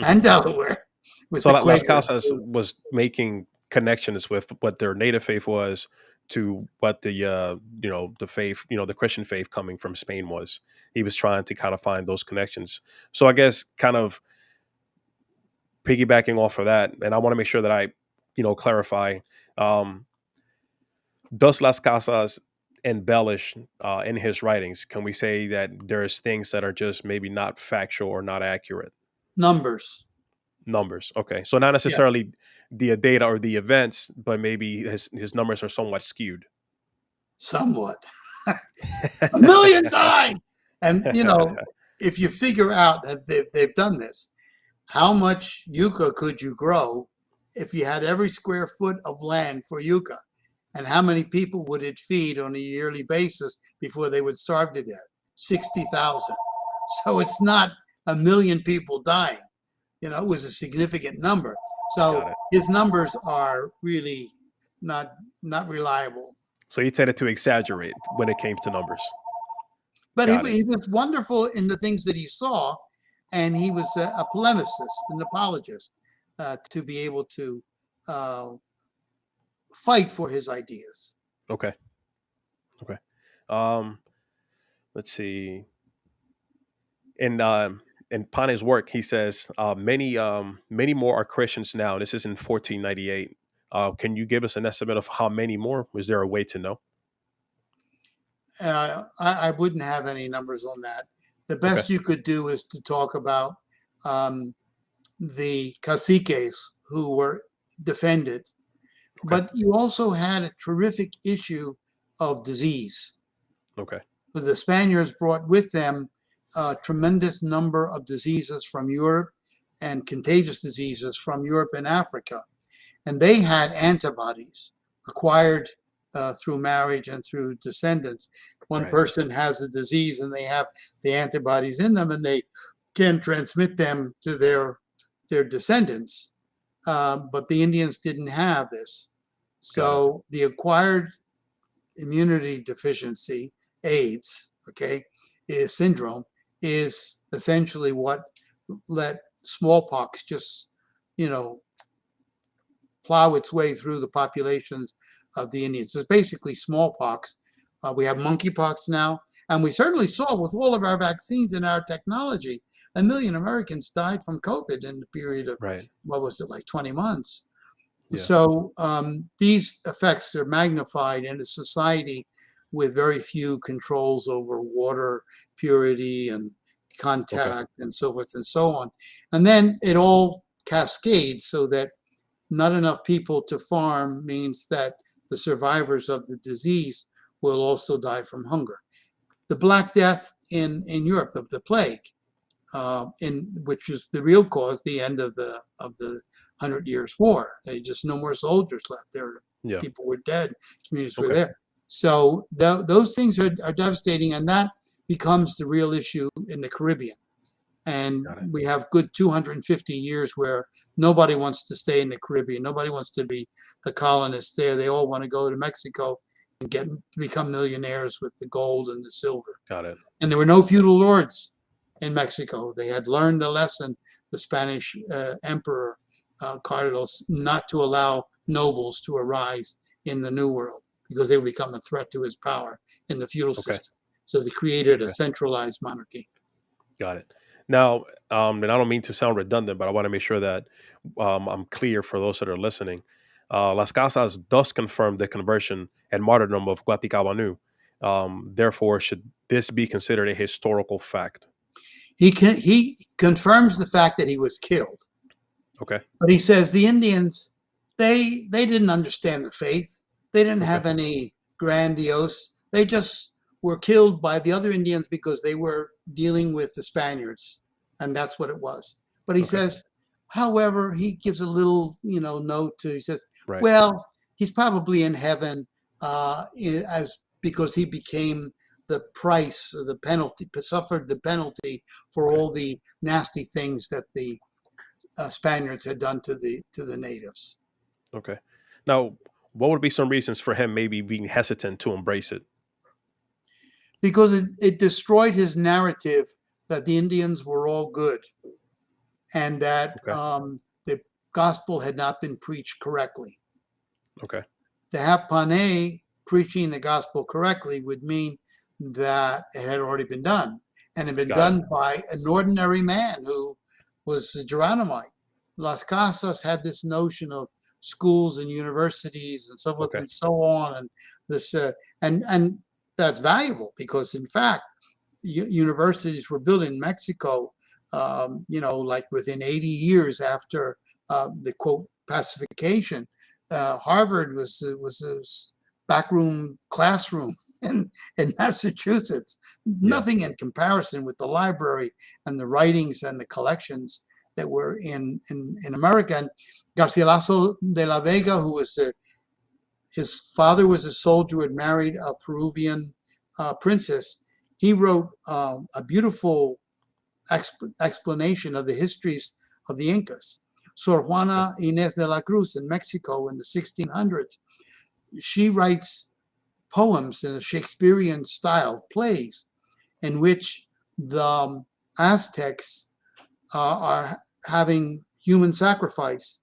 and Delaware with So the Las Quakers. Casas was making connections with what their native faith was to what the the faith, the Christian faith coming from Spain was. He was trying to kind of find those connections. So I guess kind of piggybacking off of that, and I want to make sure that I clarify. Um, does Las Casas embellish in his writings? Can we say that there's things that are just maybe not factual or not accurate? Numbers. Numbers. Okay. So not Yeah, necessarily the data or the events, but maybe his numbers are somewhat skewed. somewhat. A million died. And, if you figure out that they've done this, how much yucca could you grow if you had every square foot of land for yucca? And how many people would it feed on a yearly basis before they would starve to death? 60,000. So it's not a million people dying. You know, it was a significant number. So Got it. his numbers are really not reliable. So he tended to exaggerate when it came to numbers. But Got it. he was wonderful in the things that he saw, and he was a polemicist, an apologist, to be able to uh, fight for his ideas. Okay. Okay. Um, let's see. In Pane's work, he says many more are Christians now. This is in 1498. Can you give us an estimate of how many more? Is there a way to know? I wouldn't have any numbers on that. The Okay. best you could do is to talk about um, the caciques who were defended. Okay. But you also had a terrific issue of disease. Okay. The Spaniards brought with them a tremendous number of diseases from Europe and contagious diseases from Europe and Africa. And they had antibodies acquired through marriage and through descendants. One Right. person has a disease and they have the antibodies in them and they can transmit them to their descendants. But the Indians didn't have this. Got it. So the acquired immunity deficiency, AIDS, okay, syndrome, is essentially what let smallpox just, you know, plow its way through the populations of the Indians. It's basically smallpox. We have monkeypox now, and we certainly saw with all of our vaccines and our technology, 1 million Americans died from COVID in the period of, Right. what was it, like 20 months. Yeah. So these effects are magnified in a society with very few controls over water purity and Okay. contact and so forth and so on. And then it all cascades so that not enough people to farm means that the survivors of the disease will also die from hunger. The Black Death in Europe, the plague, in which is the real cause, the end of the 100 Years' War. They just no more soldiers left. There, Yeah. people were dead. Communities were Okay. there. So those things are devastating, and that becomes the real issue in the Caribbean. And Got it. we have good 250 years where nobody wants to stay in the Caribbean. Nobody wants to be a colonist there. They all want to go to Mexico and become millionaires with the gold and the silver. Got it. And there were no feudal lords in Mexico. They had learned the lesson, the Spanish emperor, Carlos, not to allow nobles to arise in the New World because they would become a threat to his power in the feudal Okay. system. So they created a Okay. centralized monarchy. Got it. Now, and I don't mean to sound redundant, but I want to make sure that I'm clear for those that are listening. Las Casas does confirm the conversion and martyrdom of Guaticabanu. Therefore, should this be considered a historical fact? He confirms the fact that he was killed, Okay. but he says the Indians, they didn't understand the faith. They didn't Okay. have any grandiose. They just were killed by the other Indians because they were dealing with the Spaniards, and that's what it was. But he Okay. says, however, he gives a little, note to. He says, Right. well, he's probably in heaven as because he became the price, the penalty, suffered the penalty for Right. all the nasty things that the Spaniards had done to the natives. Okay. Now, what would be some reasons for him maybe being hesitant to embrace it? Because it destroyed his narrative that the Indians were all good and that Okay. the gospel had not been preached correctly. Okay. To have Panay preaching the gospel correctly would mean that it had already been done and had been Got it. done by an ordinary man who was a Geronimite. Las Casas had this notion of schools and universities and so forth Okay. and so on, and this and that's valuable because in fact universities were built in Mexico, like within 80 years after the quote pacification. Harvard was a backroom classroom in Massachusetts. Yeah. Nothing in comparison with the library and the writings and the collections that were in America. And Garcilaso de la Vega, who was his father was a soldier who had married a Peruvian princess. He wrote a beautiful explanation of the histories of the Incas. Sor Okay. Juana Inés de la Cruz in Mexico in the 1600s, she writes poems in a Shakespearean style, plays, in which the Aztecs are having human sacrifice.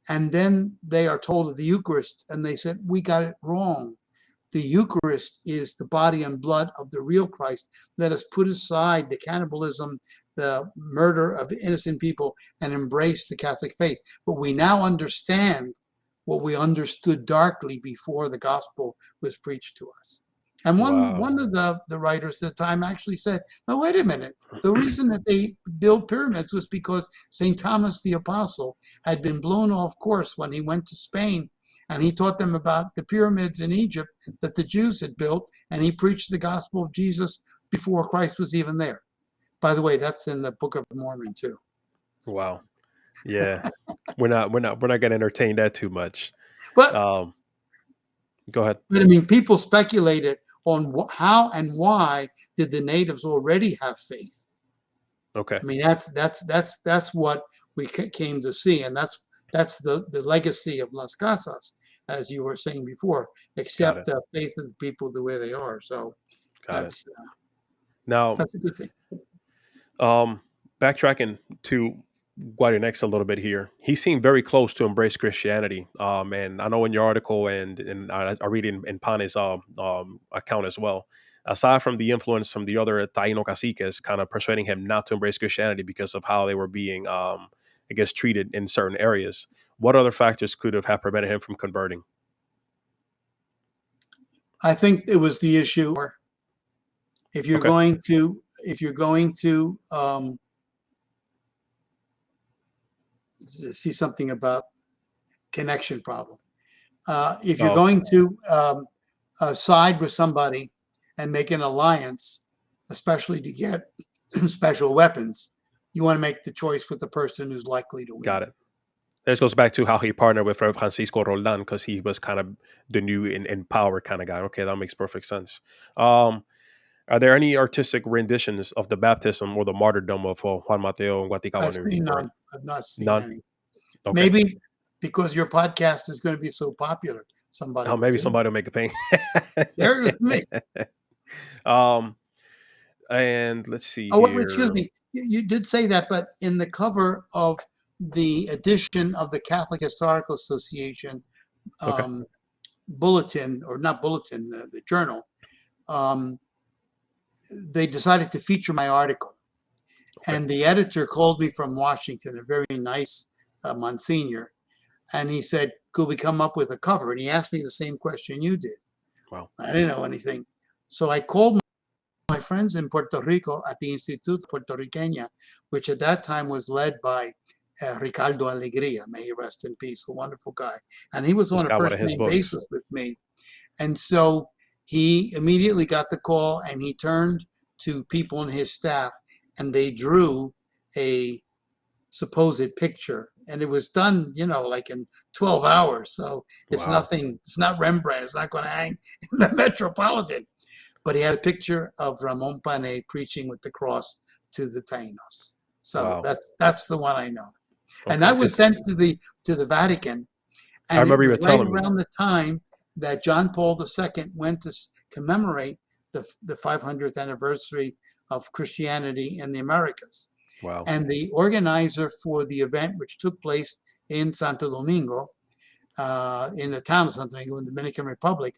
And then they are told of the Eucharist, and they said, we got it wrong. The Eucharist is the body and blood of the real Christ. Let us put aside the cannibalism, the murder of innocent people, and embrace the Catholic faith. But we now understand what we understood darkly before the gospel was preached to us. And Wow. one of the writers at the time actually said, no, wait a minute. The reason that they built pyramids was because St. Thomas the Apostle had been blown off course when he went to Spain, and he taught them about the pyramids in Egypt that the Jews had built, and he preached the gospel of Jesus before Christ was even there. By the way, that's in the Book of Mormon too. Wow. Yeah. We're not gonna entertain that too much. But Um, Go ahead. But I mean, people speculated on how and why did the natives already have faith. Okay. I mean, that's what we came to see, and that's the legacy of Las Casas, as you were saying before. Got Accept it. the faith of the people the way they are. So Got it. that's Now, that's a good thing. um, backtracking to Guadinex a little bit here, he seemed very close to embrace Christianity. And I know in your article and I read in Pane's account as well. Aside from the influence from the other Taino caciques, kind of persuading him not to embrace Christianity because of how they were being, I guess, treated in certain areas. What other factors could have prevented him from converting? I think it was the issue. If you're Okay. going to if you're going to see something about connection problem. If you're Oh, going to side with somebody and make an alliance, especially to get special weapons, you want to make the choice with the person who's likely to win. got it. This goes back to how he partnered with Francisco Roldan because he was kind of the new in power kind of guy. Okay, that makes perfect sense. Um, are there any artistic renditions of the baptism or the martyrdom of Juan Mateo I've Guaticabanu? seen Or none. I've not seen none? any. Okay. Maybe because your podcast is going to be so popular, somebody Oh, will maybe do it. somebody will make a thing. There it is me. um, and let's see Oh, wait, excuse here. me. You did say that, but in the cover of the edition of the Catholic Historical Association Okay. um, bulletin, or not bulletin, the journal, um, they decided to feature my article. Okay. And the editor called me from Washington, a very nice Monsignor, and he said, could we come up with a cover? And he asked me the same question you did. Wow. I didn't know anything. So I called my friends in Puerto Rico at the Instituto Puertorriqueña, which at that time was led by Ricardo Alegría, may he rest in peace, a wonderful guy. And he was Just on a got one first of his name books. basis with me. And so he immediately got the call, and he turned to people in his staff, and they drew a supposed picture. And it was done, like in 12 hours. So it's Wow. nothing, it's not Rembrandt, it's not going to hang in the Metropolitan. But he had a picture of Ramon Pane preaching with the cross to the Tainos. So Wow. that's the one I know. And Okay. that was Because sent to the Vatican, I and it remember you was were right telling me. around the time that John Paul II went to commemorate the 500th anniversary of Christianity in the Americas. Wow. And the organizer for the event, which took place in Santo Domingo, in the town of Santo Domingo in the Dominican Republic,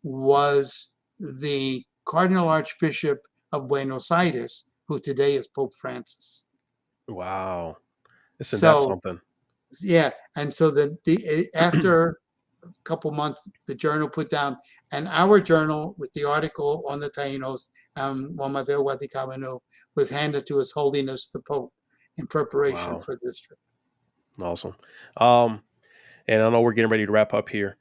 was the Cardinal Archbishop of Buenos Aires, who today is Pope Francis. Wow. Isn't that So something? yeah, and so after a couple months, the journal put down, and our journal with the article on the Tainos, Juan Mateo Guaticabanu, was handed to His Holiness the Pope in preparation Wow. for this trip. Awesome. Um, and I know we're getting ready to wrap up here.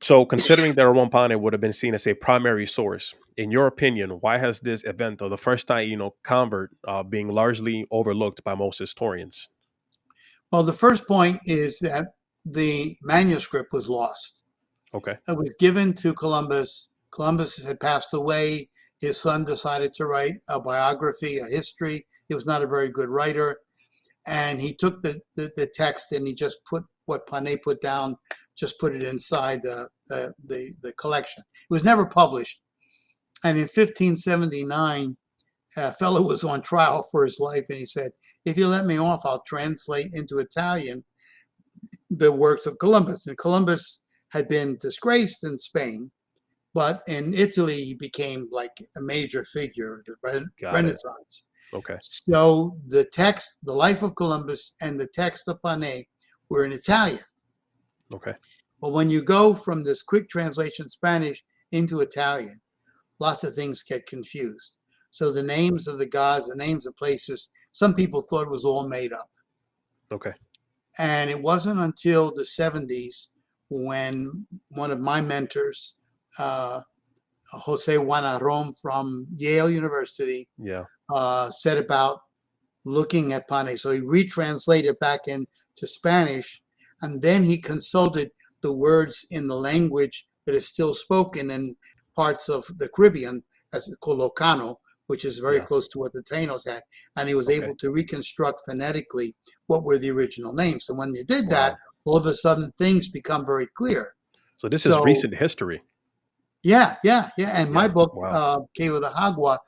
So, considering that Rompane would have been seen as a primary source, in your opinion, why has this event of the first Taino convert being largely overlooked by most historians? Well, the first point is that the manuscript was lost. Okay. It was given to Columbus. Columbus had passed away. His son decided to write a biography, a history. He was not a very good writer. And he took the text and he just put what Panay put down, just put it inside the collection. It was never published. And in 1579, a fellow was on trial for his life, and he said, "If you let me off, I'll translate into Italian the works of Columbus." And Columbus had been disgraced in Spain, but in Italy, he became like a major figure, the Got it. Renaissance. Okay. So the text, the life of Columbus and the text of Panay were in Italian. Okay. But when you go from this quick translation Spanish into Italian, lots of things get confused. So the names of the gods, the names of places, some people thought it was all made up. Okay. And it wasn't until the 70s when one of my mentors, Jose Juan from Yale University, Yeah. said about looking at Pane. So he retranslated back into Spanish, and then he consulted the words in the language that is still spoken in parts of the Caribbean, as called Locano, which is very Yeah. close to what the Tainos had, and he was Okay. able to reconstruct phonetically what were the original names. And when you did that, Wow. all of a sudden things become very clear. So this is So recent history. yeah. And my Yeah. book, Wow. Cave of the Hagua,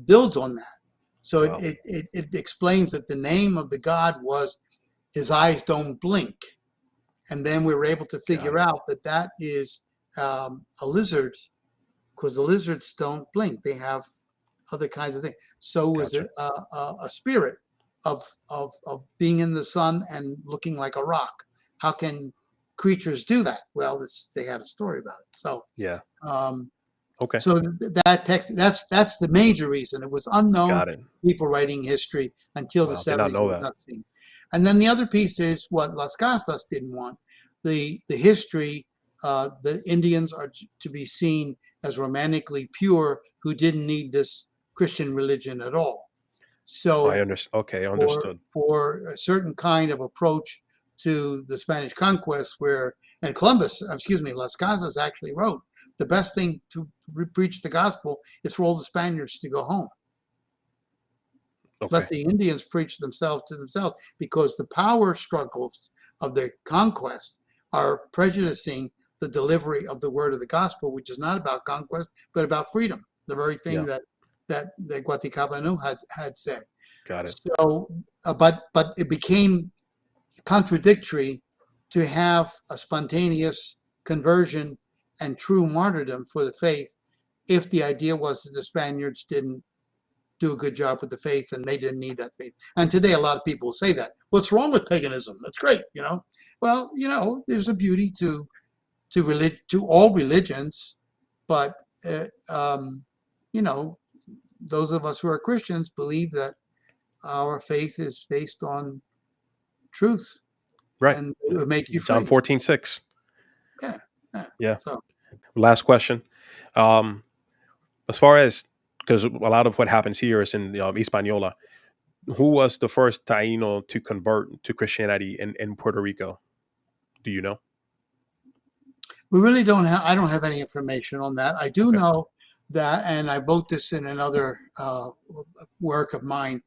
builds on that. So Wow. it explains that the name of the god was his eyes don't blink. And then we were able to Got figure it. out that that is a lizard, because the lizards don't blink. They have other kinds of things. So was Gotcha. it a spirit of being in the sun and looking like a rock? How can creatures do that? Well, they had a story about it. So Yeah. um, Okay. so that text, that's the major reason. It was unknown Got to it. people writing history until the Wow. Did not 70s. It know was that. not seen. And then the other piece is what Las Casas didn't want. The history, the Indians are to be seen as romantically pure who didn't need this Christian religion at all. I So understand. Okay. for Understood. for a certain kind of approach to the Spanish conquest, where and Columbus, excuse me, Las Casas actually wrote the best thing to preach the gospel is for all the Spaniards to go home. Okay. Let the Indians preach themselves to themselves, because the power struggles of the conquest are prejudicing the delivery of the word of the gospel, which is not about conquest but about freedom. The very thing Yeah. that Guaticabanu had said. Got it. So, but it became contradictory to have a spontaneous conversion and true martyrdom for the faith if the idea was that the Spaniards didn't do a good job with the faith and they didn't need that faith. And today a lot of people say that. What's wrong with paganism? That's great, you know. Well, you know, there's a beauty to all religions, but you know, those of us who are Christians believe that our faith is based on truth, Right. and it would make you John free. 14:6. Yeah, yeah. Yeah. So Last question. Um, as far as because a lot of what happens here is in Hispaniola. Who was the first Taino to convert to Christianity in Puerto Rico? Do you know? we really don't have. I don't have any information on that. I do Okay. know that, and I wrote this in another work of mine,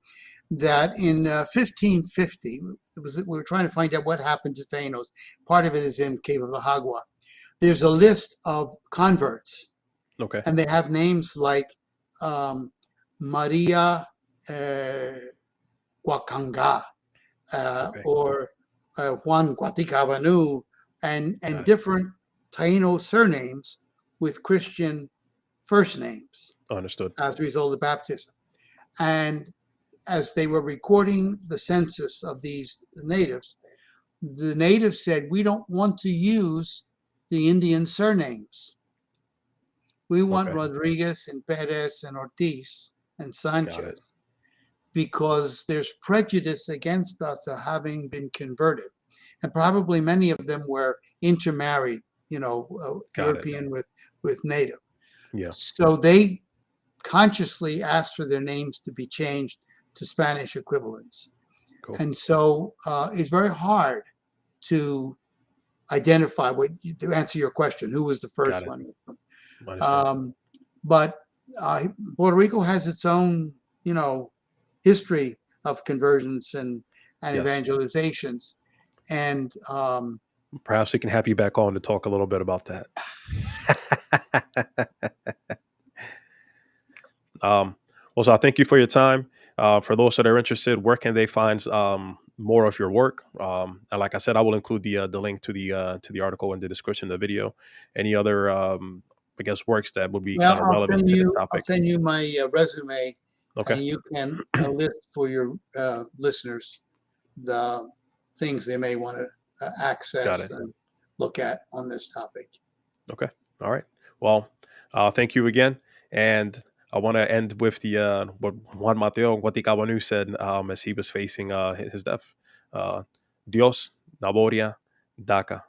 that in 1550, we were trying to find out what happened to Tainos. Part of it is in Cave of the Hagua. There's a list of converts, Okay. and they have names like um, Maria uh, Guacanga, Okay. or Juan Guaticabanu, and Got it. different Taino surnames with Christian first names Understood. as a result of baptism. And as they were recording the census of these natives, the natives said, "We don't want to use the Indian surnames. We want Okay. Rodriguez and Perez and Ortiz and Got it. Sanchez, because there's prejudice against us of having been converted." And probably many of them were intermarried Got it. European with native. Yeah. So they consciously asked for their names to be changed to Spanish equivalents. Cool. And so it's very hard to identify to answer your question, who was the Got first it. one. I understand. But Puerto Rico has its own, history of conversions and Yes. evangelizations. And Perhaps we can have you back on to talk a little bit about that. Well, so I thank you for your time. For those that are interested, where can they find more of your work? And like I said, I will include the link to the article in the description of the video. Any other, I guess, works that would be well, kind of relevant to the I'll topic? send you my resume, Okay, and you can list for your listeners the things they may want to got access it. and look at on this topic. Okay, all right. Well, thank you again, and I want to end with the what Juan Mateo Guaticabanu said as he was facing his death. Uh, Dios, Naboria, Daca.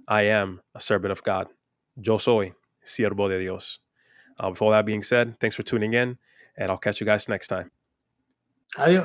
I am a servant of God. Yo soy siervo de Dios. With all that being said, thanks for tuning in, and I'll catch you guys next time. Adios.